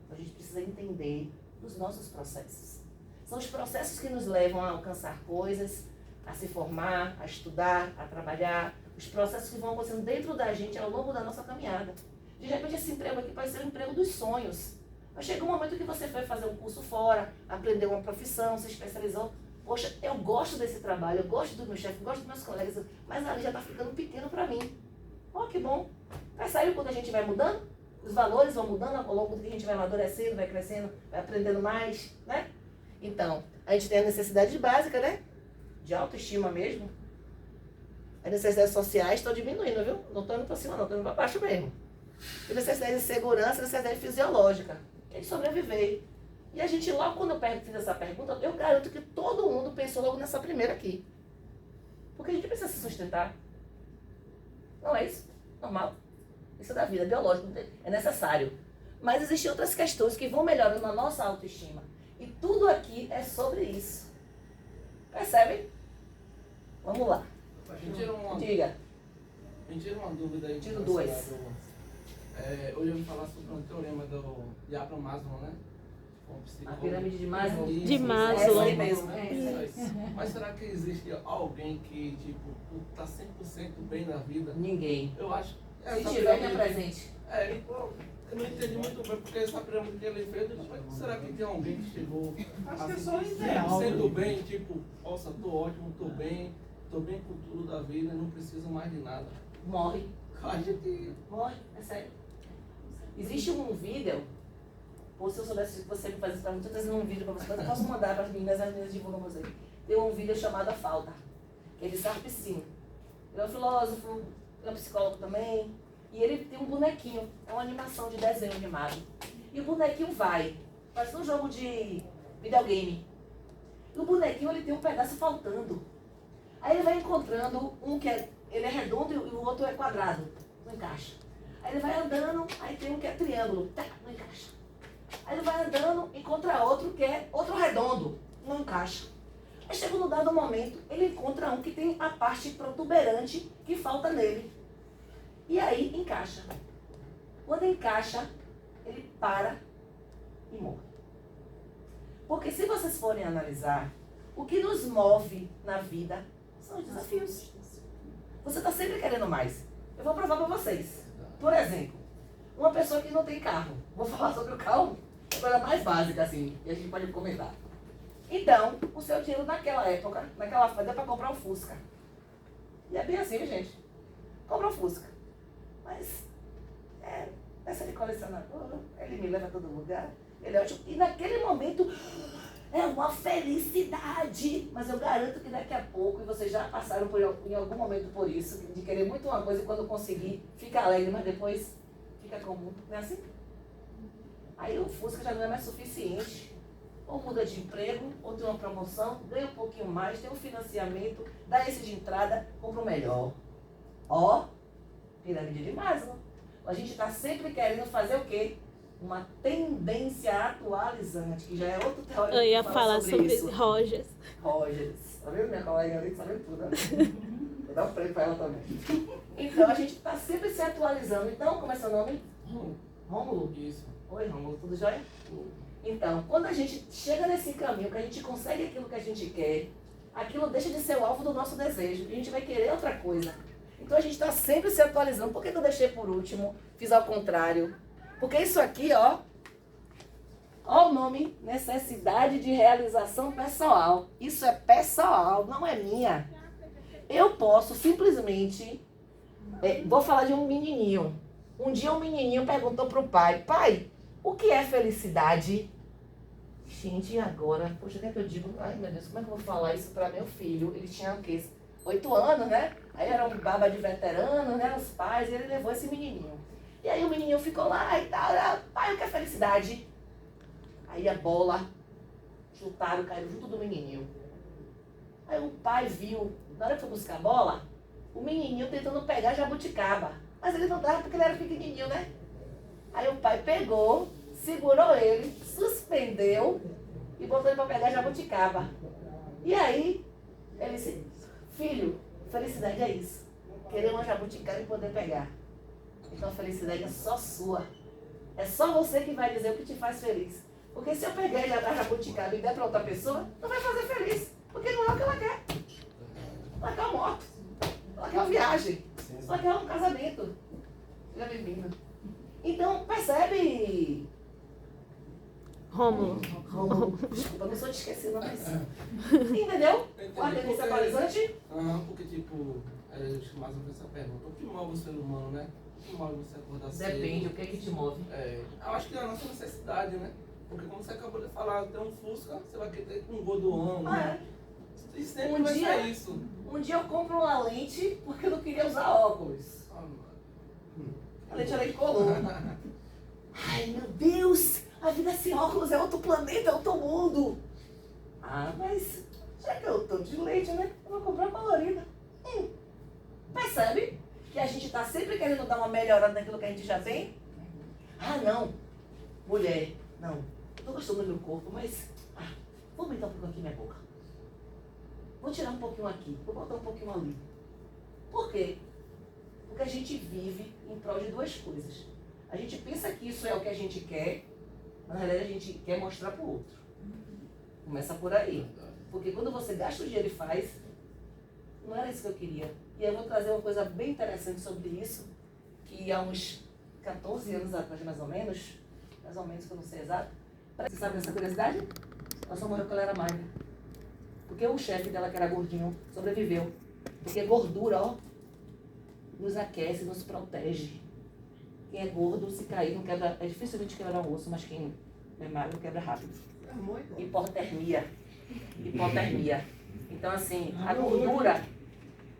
S1: A gente precisa entender os nossos processos. São os processos que nos levam a alcançar coisas, a se formar, a estudar, a trabalhar. Os processos que vão acontecendo dentro da gente ao longo da nossa caminhada. De repente, esse emprego aqui pode ser o emprego dos sonhos. Mas chega um momento que você foi fazer um curso fora, aprendeu uma profissão, se especializou. Poxa, eu gosto desse trabalho, eu gosto do meu chefe, gosto dos meus colegas, mas ali já está ficando pequeno para mim. Ó, que bom. Percebe quando a gente vai mudando? Os valores vão mudando ao longo do que a gente vai amadurecendo, vai crescendo, vai aprendendo mais, né? Então, a gente tem a necessidade básica, né? De autoestima mesmo. As necessidades sociais estão diminuindo, viu? Não estão indo para cima, não, estão indo para baixo mesmo. E necessidade de segurança, necessidade fisiológica. Que é de sobreviver. E a gente, logo quando eu fiz essa pergunta, eu garanto que todo mundo pensou logo nessa primeira aqui. Porque a gente precisa se sustentar. Não é isso? Normal. Isso é da vida, biológico, é necessário. Mas existem outras questões que vão melhorando a nossa autoestima. E tudo aqui é sobre isso. Percebem? Vamos lá.
S5: Me tira uma,
S1: Diga.
S5: me tira uma dúvida aí.
S1: Tiro duas.
S5: Hoje eu vou falar sobre um teorema de Abraham Maslow, né? Um
S1: A
S5: psicólogo.
S1: pirâmide de Maslow.
S5: Isso,
S8: De
S5: isso.
S8: Maslow.
S1: É isso aí mesmo.
S5: Mas será que existe alguém que, tipo, tá 100% bem na vida?
S1: Ninguém.
S5: Eu acho.
S1: Se
S5: essa
S1: tiver, me
S5: pirâmide-
S1: apresente.
S5: Eu não entendi muito bem porque essa pirâmide que ele fez, mas será que tem alguém que chegou
S6: Acho que é
S5: a
S6: só o
S5: se
S6: ideal,
S5: sendo
S6: né?
S5: bem, tipo, nossa, tô ótimo, tô bem com tudo da vida, não preciso mais de nada.
S1: Morre.
S5: Acho que
S1: Morre, é sério. Existe um vídeo, ou se eu soubesse que você me faz isso pra mim, eu tô trazendo um vídeo pra você, mas eu posso mandar para as meninas divulgam você. Tem um vídeo chamado A Falta, que é de Sarpsino. Ele é um filósofo, ele é um psicólogo também, e ele tem um bonequinho, é uma animação de desenho animado. E o bonequinho vai, parece um jogo de videogame. E o bonequinho ele tem um pedaço faltando. Aí ele vai encontrando um que ele é redondo e o outro é quadrado, não encaixa. Aí ele vai andando, aí tem um que é triângulo, tá, não encaixa. Aí ele vai andando, encontra outro que é outro redondo, não encaixa. Aí chega num dado momento, ele encontra um que tem a parte protuberante que falta nele. E aí encaixa. Quando encaixa, ele para e morre. Porque se vocês forem analisar, o que nos move na vida são os desafios. Você está sempre querendo mais. Eu vou provar para vocês. Por exemplo, uma pessoa que não tem carro. Vou falar sobre o carro, a coisa mais básica assim, e a gente pode comentar. Então, o seu dinheiro naquela época, naquela fase, deu para comprar um Fusca. E é bem assim, gente. Compra um Fusca. Mas, essa de colecionador, ele me leva a todo lugar. Ele é ótimo. E naquele momento, é uma felicidade. Mas eu garanto que daqui a pouco, e vocês já passaram em algum momento por isso, de querer muito uma coisa e quando conseguir, fica alegre, mas depois fica comum. Não é assim? Aí o Fusca já não é mais suficiente. Ou muda de emprego, ou tem uma promoção, ganha um pouquinho mais, tem um financiamento, dá esse de entrada, compra o melhor. Ó, pirâmide de Maslow. A gente está sempre querendo fazer o quê? Uma tendência atualizante, que já é outro teórico
S8: Eu ia
S1: que
S8: falar sobre
S1: isso.
S8: Rogers.
S1: Rogers. Tá vendo minha colega ali que sabe tudo, né? Vou dar um prêmio pra ela também. Então, a gente está sempre se atualizando. Então, como é seu nome? Rômulo?
S5: isso.
S1: Oi, Rômulo, tudo jóia? Então, quando a gente chega nesse caminho, que a gente consegue aquilo que a gente quer, aquilo deixa de ser o alvo do nosso desejo, e a gente vai querer outra coisa. Então a gente está sempre se atualizando. Por que eu deixei por último? Fiz ao contrário. Porque isso aqui, ó o nome, necessidade de realização pessoal. Isso é pessoal, não é minha. Eu posso simplesmente, vou falar de um menininho. Um dia um menininho perguntou pro pai, pai, o que é felicidade? Gente, e agora? Poxa, o que é que eu digo? Ai, meu Deus, como é que eu vou falar isso para meu filho? Ele tinha o quê? 8 anos, né? Aí era um baba de veterano, né? Os pais, e ele levou esse menininho. E aí o menininho ficou lá e tal, pai, o que é felicidade? Aí a bola, chutaram, caíram junto do menininho. Aí o pai viu, na hora que foi buscar a bola, o menininho tentando pegar a jabuticaba. Mas ele não dava porque ele era pequenininho, né? Aí o pai pegou, segurou ele, suspendeu e botou ele para pegar a jabuticaba. E aí, ele disse, filho, felicidade é isso. Querer uma jabuticaba e poder pegar. Então a felicidade é só sua. É só você que vai dizer o que te faz feliz. Porque se eu pegar ele atrás da jabuticaba e der para outra pessoa, não vai fazer feliz. Porque não é o que ela quer. Ela quer uma moto. Ela quer uma viagem. Ela quer um casamento. Seja bem-vinda. Então, percebe...
S8: Rômulo.
S1: Desculpa, não sou de esquecer, não, mas... Entendeu? Olha, esse atualizante.
S5: Porque, tipo, mais ou menos essa pergunta. O que move o ser humano, né? O que move você acordar cedo?
S1: Depende, o que é que te move?
S5: Eu acho que é a nossa necessidade, né? Porque como você acabou de falar, tem um Fusca, você vai querer um Godoão, né? E sempre vai ser isso.
S1: Um dia eu compro uma lente porque eu não queria usar óculos. A lente era incolor. Ai, meu Deus! A vida sem óculos é outro planeta, é outro mundo. Mas já que eu tô de lente, né? Eu vou comprar colorida. Percebe que a gente tá sempre querendo dar uma melhorada naquilo que a gente já tem? Não. Mulher, não. Eu tô gostando do meu corpo, mas... vou aumentar um pouquinho aqui minha boca. Vou tirar um pouquinho aqui, vou botar um pouquinho ali. Por quê? Porque a gente vive em prol de duas coisas. A gente pensa que isso é o que a gente quer, mas na realidade a gente quer mostrar para o outro. Começa por aí. Porque quando você gasta o dinheiro e faz, não era isso que eu queria. E aí eu vou trazer uma coisa bem interessante sobre isso, que há uns 14 anos atrás, mais ou menos, que eu não sei exato. Você sabe dessa curiosidade? Ela só morreu quando ela era magra. Porque o chefe dela, que era gordinho, sobreviveu. Porque gordura, nos aquece, nos protege. Quem é gordo, se cair, não quebra. É dificilmente quebrar um osso, mas quem é magro quebra rápido. Hipotermia. Então, assim, a gordura,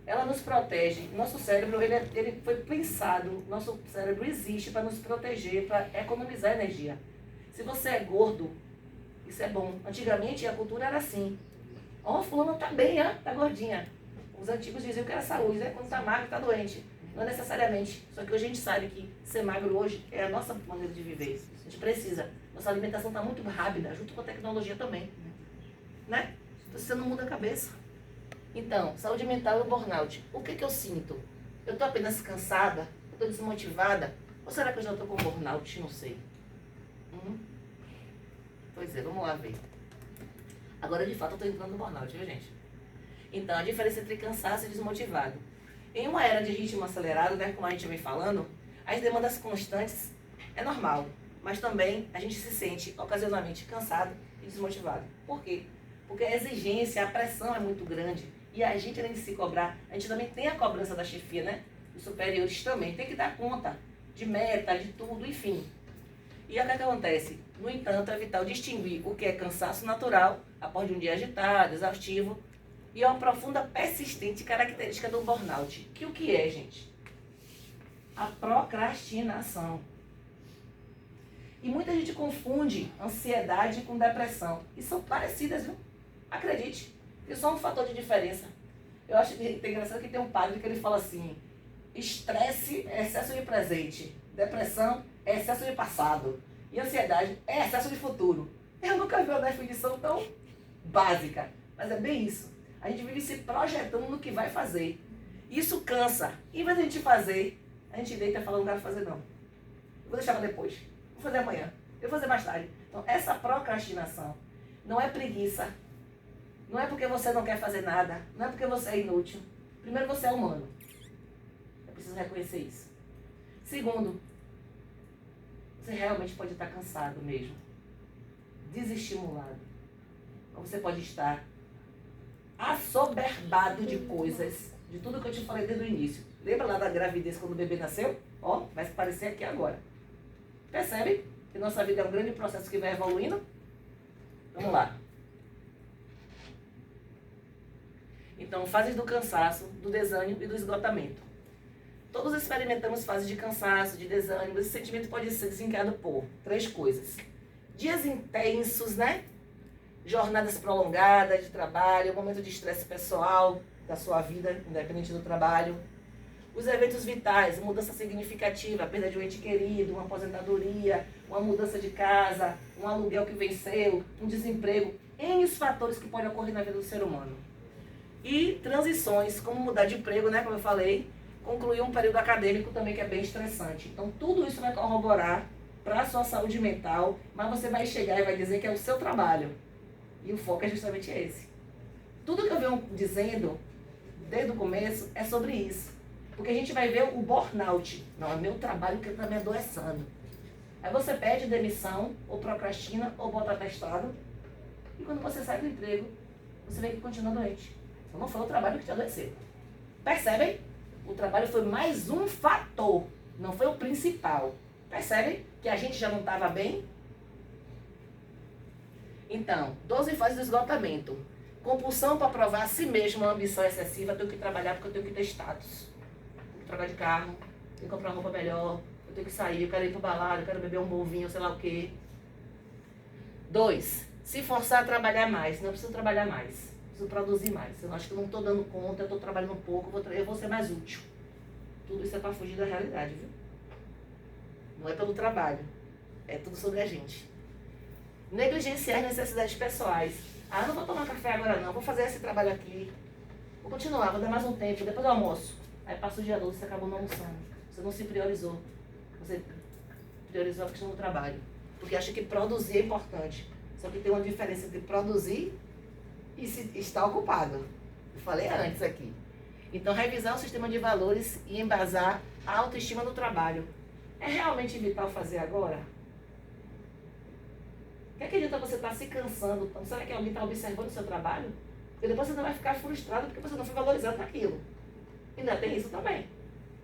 S1: ela nos protege. Nosso cérebro, ele foi pensado, nosso cérebro existe para nos proteger, para economizar energia. Se você é gordo, isso é bom. Antigamente, a cultura era assim. Fulano tá bem, tá gordinha. Os antigos diziam que era saúde, né? Quando tá magro, tá doente. Não necessariamente. Só que hoje a gente sabe que ser magro hoje é a nossa maneira de viver. A gente precisa. Nossa alimentação está muito rápida, junto com a tecnologia também. Né? Então você não muda a cabeça. Então, saúde mental e o burnout. O que eu sinto? Eu estou apenas cansada? Eu estou desmotivada? Ou será que eu já estou com burnout? Não sei. Pois é, vamos lá ver. Agora, de fato, eu estou entrando no burnout, viu, gente? Então, a diferença entre cansaço e desmotivado. Em uma era de ritmo acelerado, né, como a gente vem falando, as demandas constantes é normal, mas também a gente se sente ocasionalmente cansado e desmotivado. Por quê? Porque a exigência, a pressão é muito grande e a gente, além de se cobrar, a gente também tem a cobrança da chefia, né? Os superiores também tem que dar conta de meta, de tudo, enfim. E o que acontece? No entanto, é vital distinguir o que é cansaço natural, após de um dia agitado, exaustivo, e é uma profunda, persistente característica do burnout. Que o que é, gente? A procrastinação. E muita gente confunde ansiedade com depressão. E são parecidas, viu? Acredite. Tem só um fator de diferença. Eu acho que tem engraçado que tem um padre que ele fala assim: estresse é excesso de presente, depressão é excesso de passado e ansiedade é excesso de futuro. Eu nunca vi uma definição tão básica, mas é bem isso. A gente vive se projetando no que vai fazer. Isso cansa. E em vez de a gente fazer, a gente deita e fala: não quero fazer não. Eu vou deixar para depois. Vou fazer amanhã. Eu vou fazer mais tarde. Então, essa procrastinação não é preguiça. Não é porque você não quer fazer nada. Não é porque você é inútil. Primeiro, você é humano. É preciso reconhecer isso. Segundo, você realmente pode estar cansado mesmo. Desestimulado. Ou você pode estar assoberbado de coisas. De tudo que eu te falei desde o início. Lembra lá da gravidez quando o bebê nasceu? Vai parecer aqui agora. Percebe que nossa vida é um grande processo que vai evoluindo? Vamos lá. Então, fases do cansaço, do desânimo e do esgotamento. Todos experimentamos fases de cansaço, de desânimo. Esse sentimento pode ser desencadeado por 3 coisas. Dias intensos, né? Jornadas prolongadas de trabalho, momento de estresse pessoal da sua vida, independente do trabalho. Os eventos vitais, mudança significativa, perda de um ente querido, uma aposentadoria, uma mudança de casa, um aluguel que venceu, um desemprego, N fatores que podem ocorrer na vida do ser humano. E transições, como mudar de emprego, né, como eu falei, concluir um período acadêmico também que é bem estressante. Então, tudo isso vai corroborar para a sua saúde mental, mas você vai chegar e vai dizer que é o seu trabalho. E o foco é justamente esse. Tudo que eu venho dizendo, desde o começo, é sobre isso. Porque a gente vai ver o burnout. Não, é meu trabalho que está me adoecendo. Aí você pede demissão, ou procrastina, ou bota atestado. E quando você sai do emprego, você vê que continua doente. Então não foi o trabalho que te adoeceu. Percebem? O trabalho foi mais um fator, não foi o principal. Percebem que a gente já não estava bem? Então, 12 fases do esgotamento. Compulsão para provar a si mesmo uma ambição excessiva. Eu tenho que trabalhar porque eu tenho que ter status. Tenho que trocar de carro, tenho que comprar uma roupa melhor, eu tenho que sair, eu quero ir para balada, eu quero beber um bom vinho, sei lá o quê. 2. Se forçar a trabalhar mais. Não preciso trabalhar mais. Preciso produzir mais. Eu acho que eu não estou dando conta, eu estou trabalhando pouco, eu vou ser mais útil. Tudo isso é para fugir da realidade, viu? Não é pelo trabalho. É tudo sobre a gente. Negligenciar necessidades pessoais. Ah, não vou tomar café agora não, vou fazer esse trabalho aqui. Vou continuar, vou dar mais um tempo, depois do almoço. Aí passa o dia todo, você acabou não almoçando. Você não se priorizou. Você priorizou a questão do trabalho. Porque acha que produzir é importante. Só que tem uma diferença entre produzir e estar ocupado. Eu falei antes aqui. Então, revisar o sistema de valores e embasar a autoestima no trabalho. É realmente vital fazer agora? O que acredita você está se cansando? Será que alguém está observando o seu trabalho? Porque depois você não vai ficar frustrado porque você não foi valorizado naquilo. Ainda tem isso também.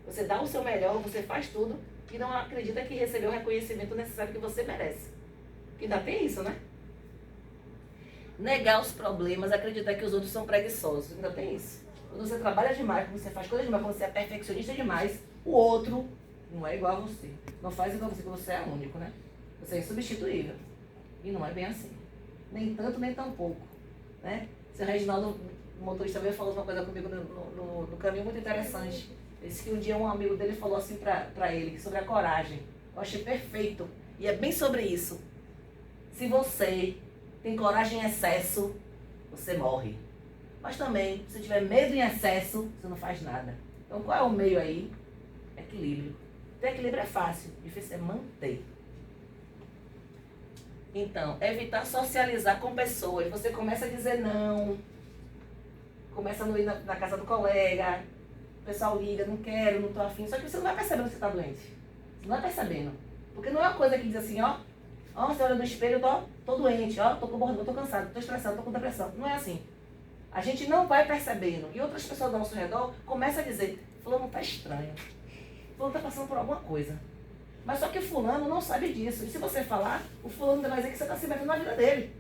S1: Você dá o seu melhor, você faz tudo e não acredita que recebeu o reconhecimento necessário que você merece. Ainda tem isso, né? Negar os problemas, acreditar que os outros são preguiçosos. Ainda tem isso. Quando você trabalha demais, quando você faz coisa demais, quando você é perfeccionista demais, o outro não é igual a você. Não faz igual a você, porque você é único, né? Você é insubstituível. E não é bem assim. Nem tanto, nem tão pouco. Né? Seu Reginaldo, o motorista, veio falou uma coisa comigo no caminho muito interessante. Ele disse que um dia um amigo dele falou assim pra ele, sobre a coragem. Eu achei perfeito. E é bem sobre isso. Se você tem coragem em excesso, você morre. Mas também, se tiver medo em excesso, você não faz nada. Então, qual é o meio aí? Equilíbrio. Ter equilíbrio é fácil, difícil é manter. Então, evitar socializar com pessoas. Você começa a dizer não. Começa a não ir na casa do colega. O pessoal liga, não quero, não tô afim. Só que você não vai percebendo que você tá doente. Você não vai percebendo. Porque não é uma coisa que diz assim, ó, você olha no espelho, eu tô doente, ó, tô com bordo, tô cansado, tô estressado, tô com depressão. Não é assim. A gente não vai percebendo. E outras pessoas ao nosso redor começam a dizer, fulano tá estranho. Fulano tá passando por alguma coisa. Mas só que o fulano não sabe disso. E se você falar, o fulano vai dizer que você está se metendo na vida dele.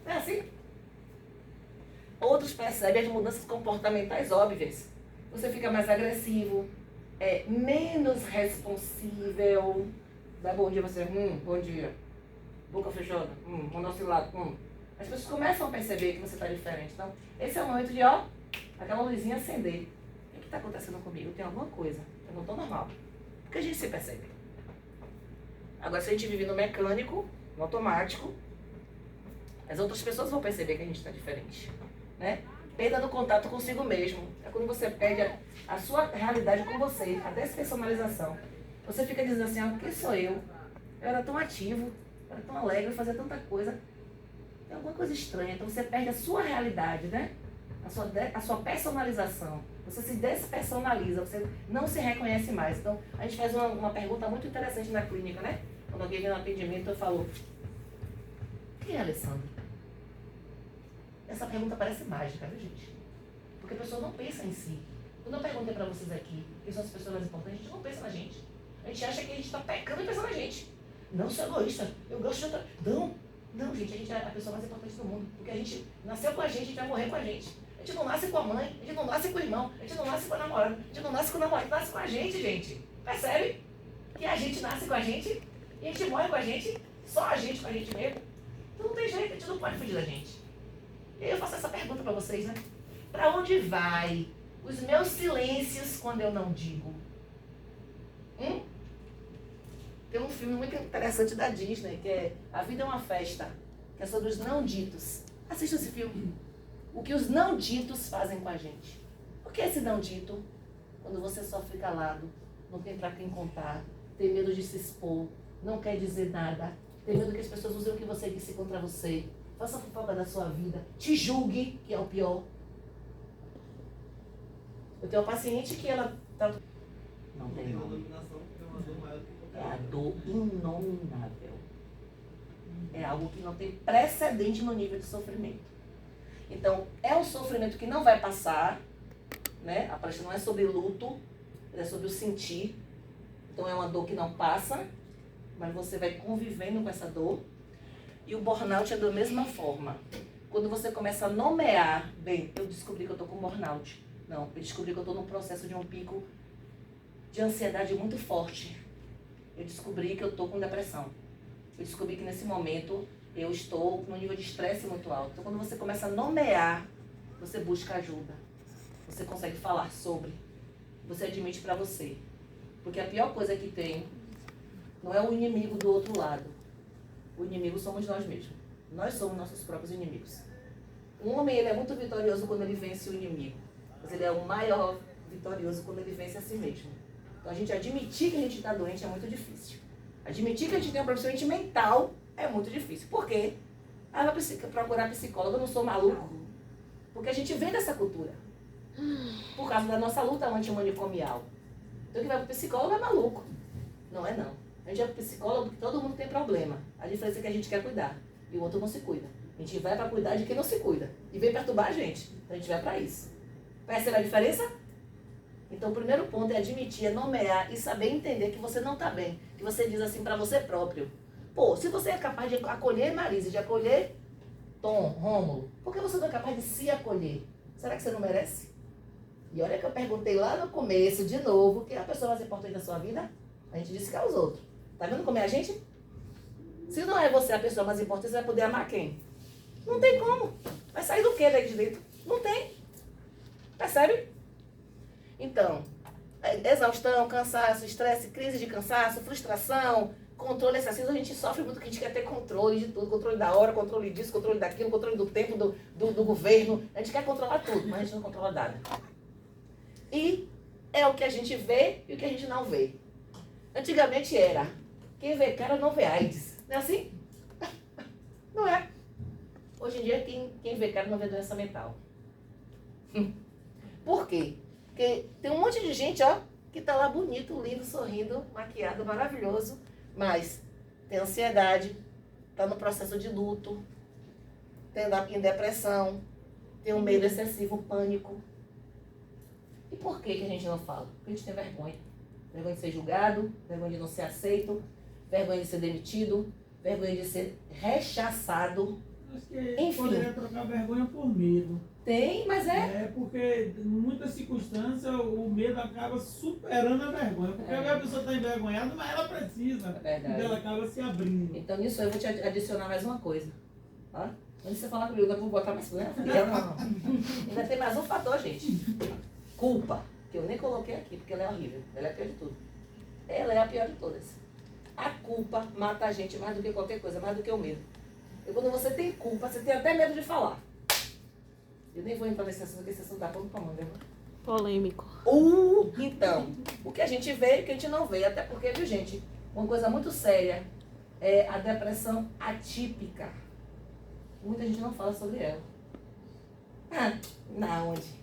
S1: Não é assim? Outros percebem as mudanças comportamentais óbvias. Você fica mais agressivo, menos responsível. Dá bom dia você, bom dia. Boca fechada, monossilábico, As pessoas começam a perceber que você está diferente. Então, esse é o momento de, aquela luzinha acender. O que está acontecendo comigo? Tem alguma coisa. Eu não estou normal. Porque a gente se percebe. Agora, se a gente vive no mecânico, no automático, as outras pessoas vão perceber que a gente está diferente. Né? Perda do contato consigo mesmo. É quando você perde a sua realidade com você, a despersonalização. Você fica dizendo assim, quem sou eu? Eu era tão ativo, eu era tão alegre, eu fazia tanta coisa. Tem alguma coisa estranha. Então você perde a sua realidade, né? A sua personalização. Você se despersonaliza, você não se reconhece mais. Então, a gente faz uma pergunta muito interessante na clínica, né? Quando alguém vem no atendimento, eu falo, quem é Alessandro? Essa pergunta parece mágica, viu, gente? Porque a pessoa não pensa em si. Quando eu perguntei pra vocês aqui, quem são as pessoas mais importantes, a gente não pensa na gente. A gente acha que a gente está pecando e pensa na gente. Não, sou egoísta, eu gosto de outra... Não, gente, a gente é a pessoa mais importante do mundo. Porque a gente nasceu com a gente vai morrer com a gente. A gente não nasce com a mãe, a gente não nasce com o irmão, a gente não nasce com a namorada, a gente não nasce com o namorado, nasce com a gente. Percebe? Que a gente nasce com a gente e a gente morre com a gente, só a gente com a gente mesmo. Então não tem jeito, a gente não pode fugir da gente. E aí eu faço essa pergunta pra vocês, né? Pra onde vai os meus silêncios quando eu não digo? Tem um filme muito interessante da Disney, que é A Vida é uma Festa, que é sobre os não ditos. Assista esse filme. O que os não ditos fazem com a gente. O que é esse não dito? Quando você sofre calado, não tem pra quem contar, tem medo de se expor, não quer dizer nada, tem medo que as pessoas usem o que você disse contra você, faça fofoca da sua vida, te julgue, que é o pior. Eu tenho uma paciente que ela tá... Não tem
S2: Tem uma
S1: nome.
S2: dominação que é uma dor maior do que qualquer
S1: É a
S2: outra.
S1: dor inominável. É algo que não tem precedente no nível de sofrimento. Então, é um sofrimento que não vai passar, né? A palestra não é sobre luto, é sobre o sentir. Então, é uma dor que não passa, mas você vai convivendo com essa dor. E o burnout é da mesma forma. Quando você começa a nomear, bem, eu descobri que eu estou com burnout. Não, eu descobri que eu estou num processo de um pico de ansiedade muito forte. Eu descobri que eu estou com depressão. Eu descobri que nesse momento eu estou com um nível de estresse muito alto. Então, quando você começa a nomear, você busca ajuda. Você consegue falar sobre. Você admite para você. Porque a pior coisa que tem não é o inimigo do outro lado. O inimigo somos nós mesmos. Nós somos nossos próprios inimigos. Um homem, ele é muito vitorioso quando ele vence o inimigo. Mas ele é o maior vitorioso quando ele vence a si mesmo. Então, a gente admitir que a gente está doente é muito difícil. Admitir que a gente tem um problema mental é muito difícil. Por quê? Ah, vai procurar psicólogo, eu não sou maluco. Porque a gente vem dessa cultura. Por causa da nossa luta antimanicomial. Então, quem vai pro psicólogo é maluco. Não é não. A gente vai pro psicólogo porque todo mundo tem problema. A diferença é que a gente quer cuidar. E o outro não se cuida. A gente vai para cuidar de quem não se cuida. E vem perturbar a gente. Então, a gente vai para isso. Percebe a diferença? Então, o primeiro ponto é admitir, é nomear e saber entender que você não está bem. Que você diz assim para você próprio. Pô, se você é capaz de acolher Marisa, de acolher Tom, Rômulo, por que você não é capaz de se acolher? Será que você não merece? E olha que eu perguntei lá no começo, de novo, quem é a pessoa mais importante da sua vida? A gente disse que é os outros. Tá vendo como é a gente? Se não é você a pessoa mais importante, você vai poder amar quem? Não tem como. Vai sair do que daí de dentro? Não tem. Percebe? Então, exaustão, cansaço, estresse, crise de cansaço, frustração, controle excessivo, a gente sofre muito, que a gente quer ter controle de tudo, controle da hora, controle disso, controle daquilo, controle do tempo, do governo. A gente quer controlar tudo, mas a gente não controla nada. E é o que a gente vê e o que a gente não vê. Antigamente era, quem vê cara não vê AIDS. Não é assim? Não é. Hoje em dia, quem vê cara não vê doença mental. Por quê? Porque tem um monte de gente, ó, que tá lá bonito, lindo, sorrindo, maquiado, maravilhoso, mas tem ansiedade, tá no processo de luto, tem em depressão, tem um medo excessivo, pânico. E por que a gente não fala? Porque a gente tem vergonha. Vergonha de ser julgado, vergonha de não ser aceito, vergonha de ser demitido, vergonha de ser rechaçado.
S6: Acho que
S1: Enfim.
S6: poderia trocar vergonha por medo.
S1: Tem, mas
S6: É porque em muitas circunstâncias o medo acaba superando a vergonha. Porque a pessoa está envergonhada, mas ela precisa.
S1: É verdade.
S6: Então ela acaba se abrindo.
S1: Então, nisso eu vou te adicionar mais uma coisa. Tá? Antes de você falar comigo, eu vou botar mais coisa. Não. Ainda tem mais um fator, gente. Culpa. Que eu nem coloquei aqui, porque ela é horrível. Ela é a pior de tudo. Ela é a pior de todas. A culpa mata a gente mais do que qualquer coisa, mais do que o medo. E quando você tem culpa, você tem até medo de falar. Eu nem vou entrar nesse assunto, porque esse assunto tá pronto pra manga.
S8: Polêmico.
S1: Então, o que a gente vê e o que a gente não vê. Até porque, viu, gente, uma coisa muito séria é a depressão atípica. Muita gente não fala sobre ela. Ah, na onde?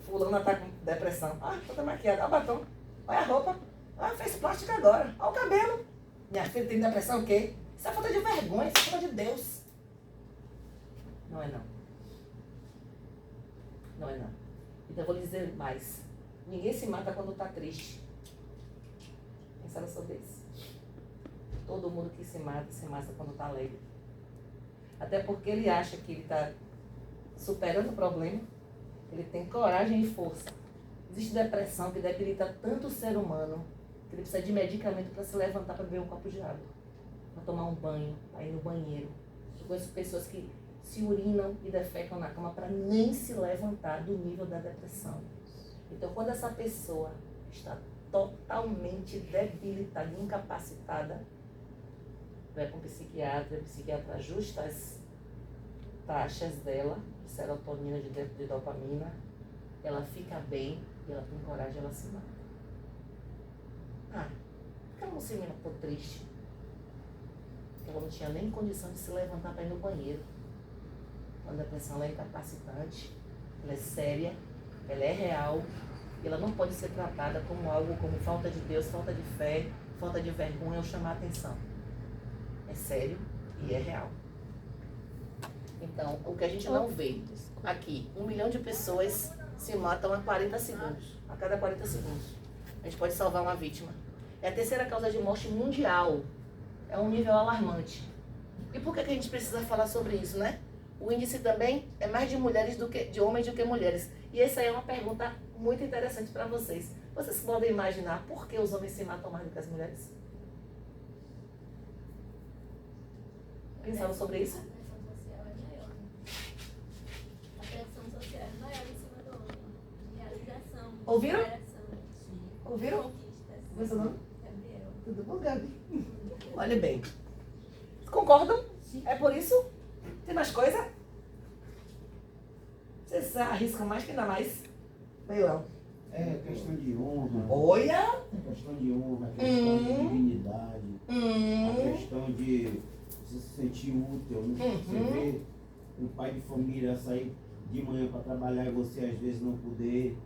S1: Fulana tá com depressão. Ah, toda maquiada. Olha o batom. Olha a roupa. Ah, fez plástica agora. Olha o cabelo. Minha filha tem depressão o quê? Isso é falta de vergonha, isso é falta de Deus. Não é não. Não é não. Então eu vou lhe dizer mais. Ninguém se mata quando tá triste. Pensaram sobre isso? Todo mundo que se mata quando tá alegre. Até porque ele acha que ele tá superando o problema. Ele tem coragem e força. Existe depressão que debilita tanto o ser humano que ele precisa de medicamento para se levantar para beber um copo de água, para tomar um banho, para ir no banheiro. Eu conheço pessoas que se urinam e defecam na cama para nem se levantar do nível da depressão. Então, quando essa pessoa está totalmente debilitada, incapacitada, vai para um psiquiatra, o psiquiatra ajusta as taxas dela, de serotonina, de dopamina, ela fica bem, E ela tem coragem, ela se mata. Ah, por que ela não se matou triste? Porque ela não tinha nem condição de se levantar para ir no banheiro. Quando a pressão ela é incapacitante, ela é séria, ela é real, e ela não pode ser tratada como algo como falta de Deus, falta de fé, falta de vergonha ou chamar atenção. É sério e é real. Então, o que a gente não vê aqui, 1 milhão de pessoas se matam a 40 segundos, a cada 40 segundos. A gente pode salvar uma vítima. É a terceira causa de morte mundial. É um nível alarmante. E por que a gente precisa falar sobre isso, né? O índice também é mais de mulheres do que de homens do que mulheres. E essa aí é uma pergunta muito interessante para vocês. Vocês podem imaginar por que os homens se matam mais do que as mulheres? Pensaram sobre isso?
S7: A pressão social é maior em cima do homem. Realização.
S1: Ouviram?
S7: Superação,
S1: Ouviram?
S7: conquistas.
S1: Como é seu nome?
S7: Gabriel.
S1: Tudo bom, Gabi? Olha bem. Concordam? É por isso? Tem mais coisa? Vocês arriscam mais que ainda mais? Leilão.
S9: É questão de honra.
S1: Olha!
S9: É questão de honra, questão de dignidade, a questão de você se sentir útil. Né? Você vê um pai de família sair de manhã para trabalhar e você às vezes não poder,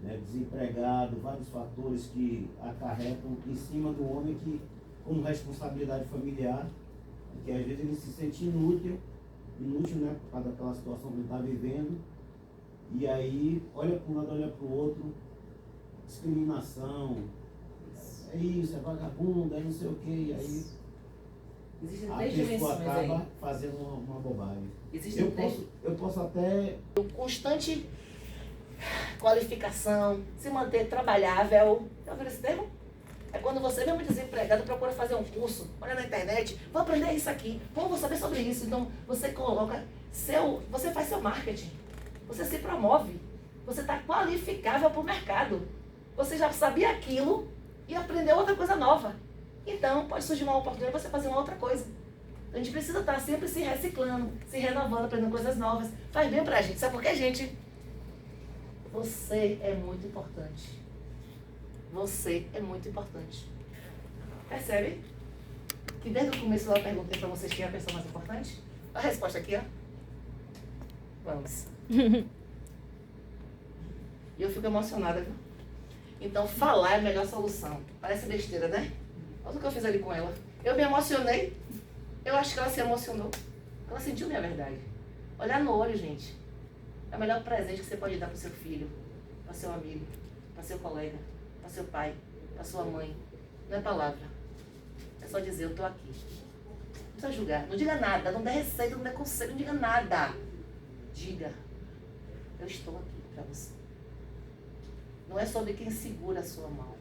S9: né? Desempregado, vários fatores que acarretam em cima do homem que, como responsabilidade familiar, que às vezes ele se sente inútil, né, por causa daquela situação que ele está vivendo, e aí olha para um lado, olha para o outro, discriminação, é isso, é vagabundo, é não sei o que, e aí
S1: Existem
S9: a
S1: três
S9: pessoa
S1: dimensões
S9: acaba
S1: aí.
S9: fazendo uma bobagem.
S1: Existem três.
S9: Eu posso até...
S1: Constante qualificação, se manter trabalhável. Já ouviram esse termo? É quando você, mesmo desempregado, procura fazer um curso, olha na internet, vou aprender isso aqui, vou saber sobre isso. Então, você coloca você faz seu marketing, você se promove, você está qualificável para o mercado. Você já sabia aquilo e aprendeu outra coisa nova. Então, pode surgir uma oportunidade de você fazer uma outra coisa. Então, a gente precisa estar sempre se reciclando, se renovando, aprendendo coisas novas. Faz bem pra gente. Sabe por quê, gente? Você é muito importante. Você é muito importante. Percebe? Que desde o começo eu perguntei pra vocês quem é a pessoa mais importante? A resposta aqui, ó. Vamos. E eu fico emocionada, viu? Então, falar é a melhor solução. Parece besteira, né? Olha o que eu fiz ali com ela. Eu me emocionei. Eu acho que ela se emocionou. Ela sentiu minha verdade. Olhar no olho, gente, é o melhor presente que você pode dar para o seu filho, para seu amigo, para seu colega, para seu pai, para sua mãe. Não é palavra. É só dizer, eu tô aqui. Não precisa julgar. Não diga nada. Não dê receita, não dê conselho, não diga nada. Diga, eu estou aqui para você. Não é sobre quem segura a sua mão.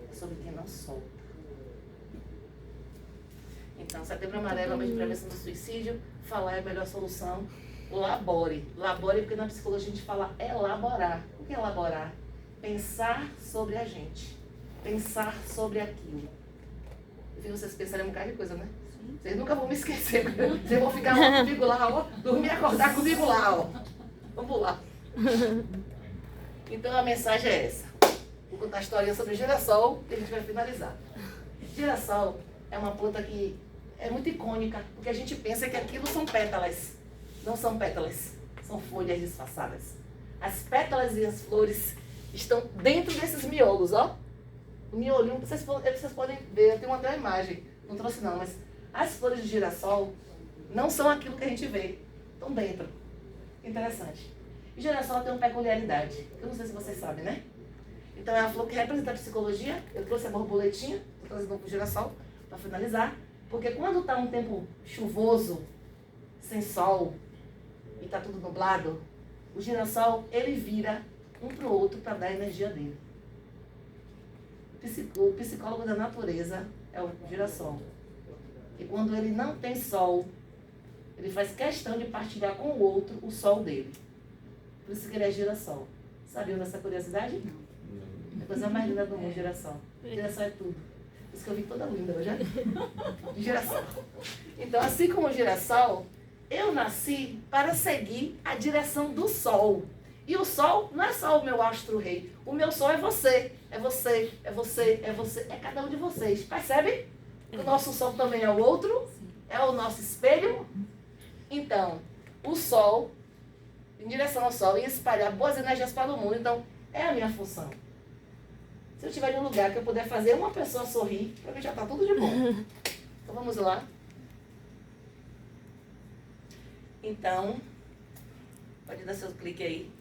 S1: É sobre quem não solta. Então, Setembro Amarelo, mês de prevenção do suicídio, falar é a melhor solução. Labore. Labore, porque na psicologia a gente fala elaborar. O que é elaborar? Pensar sobre a gente. Pensar sobre aquilo. Eu vi vocês pensarem um bocado de coisa, né? Vocês nunca vão me esquecer. Vocês vão ficar lá comigo lá, ó. Dormir e acordar comigo lá, ó. Vamos lá. Então a mensagem é essa. Vou contar a historinha sobre girassol e a gente vai finalizar. Girassol é uma planta que é muito icônica, porque a gente pensa que aquilo são pétalas. Não são pétalas, são folhas disfarçadas. As pétalas e as flores estão dentro desses miolos, ó. O miolinho, vocês podem ver, eu tenho até uma imagem, não trouxe não, mas as flores de girassol não são aquilo que a gente vê, estão dentro. Interessante. E girassol tem uma peculiaridade, que eu não sei se vocês sabem, né? Então é a flor que representa a psicologia. Eu trouxe a borboletinha, estou trazendo o girassol para finalizar, porque quando está um tempo chuvoso, sem sol, e está tudo nublado, o girassol, ele vira um para o outro para dar a energia dele. O psicólogo da natureza é o girassol. E quando ele não tem sol, ele faz questão de partilhar com o outro o sol dele. Por isso que ele é girassol. Sabiam dessa curiosidade? É a coisa mais linda do mundo, girassol. Girassol é tudo. Por isso que eu vim toda linda hoje, né? De girassol. Então, assim como o girassol, eu nasci para seguir a direção do sol. E o sol não é só o meu astro-rei. O meu sol é você. É você, é você, é você. É cada um de vocês. Percebe? O nosso sol também é o outro. É o nosso espelho. Então, o sol, em direção ao sol, e espalhar boas energias para o mundo. Então, é a minha função. Se eu estiver em um lugar que eu puder fazer uma pessoa sorrir, para mim já está tudo de bom. Então, vamos lá. Então, pode dar seu clique aí.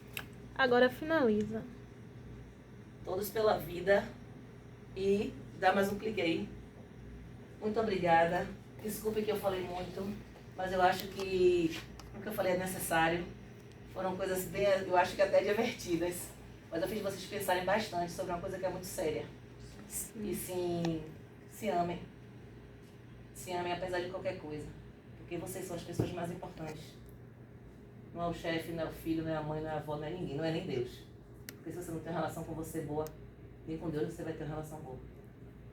S8: Agora finaliza.
S1: Todos pela vida. E dá mais um clique aí. Muito obrigada. Desculpe que eu falei muito, mas eu acho que o que eu falei é necessário. Foram coisas bem, eu acho que até divertidas. Mas eu fiz vocês pensarem bastante sobre uma coisa que é muito séria. E sim, se amem. Se amem apesar de qualquer coisa. Porque vocês são as pessoas mais importantes. Não é o chefe, não é o filho, não é a mãe, não é a avó, não é ninguém, não é nem Deus. Porque se você não tem uma relação com você boa, nem com Deus você vai ter uma relação boa.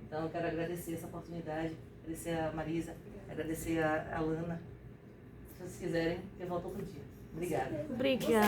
S1: Então eu quero agradecer essa oportunidade, agradecer a Marisa, agradecer a Lana. Se vocês quiserem, eu volto outro dia. Obrigada.
S8: Obrigada.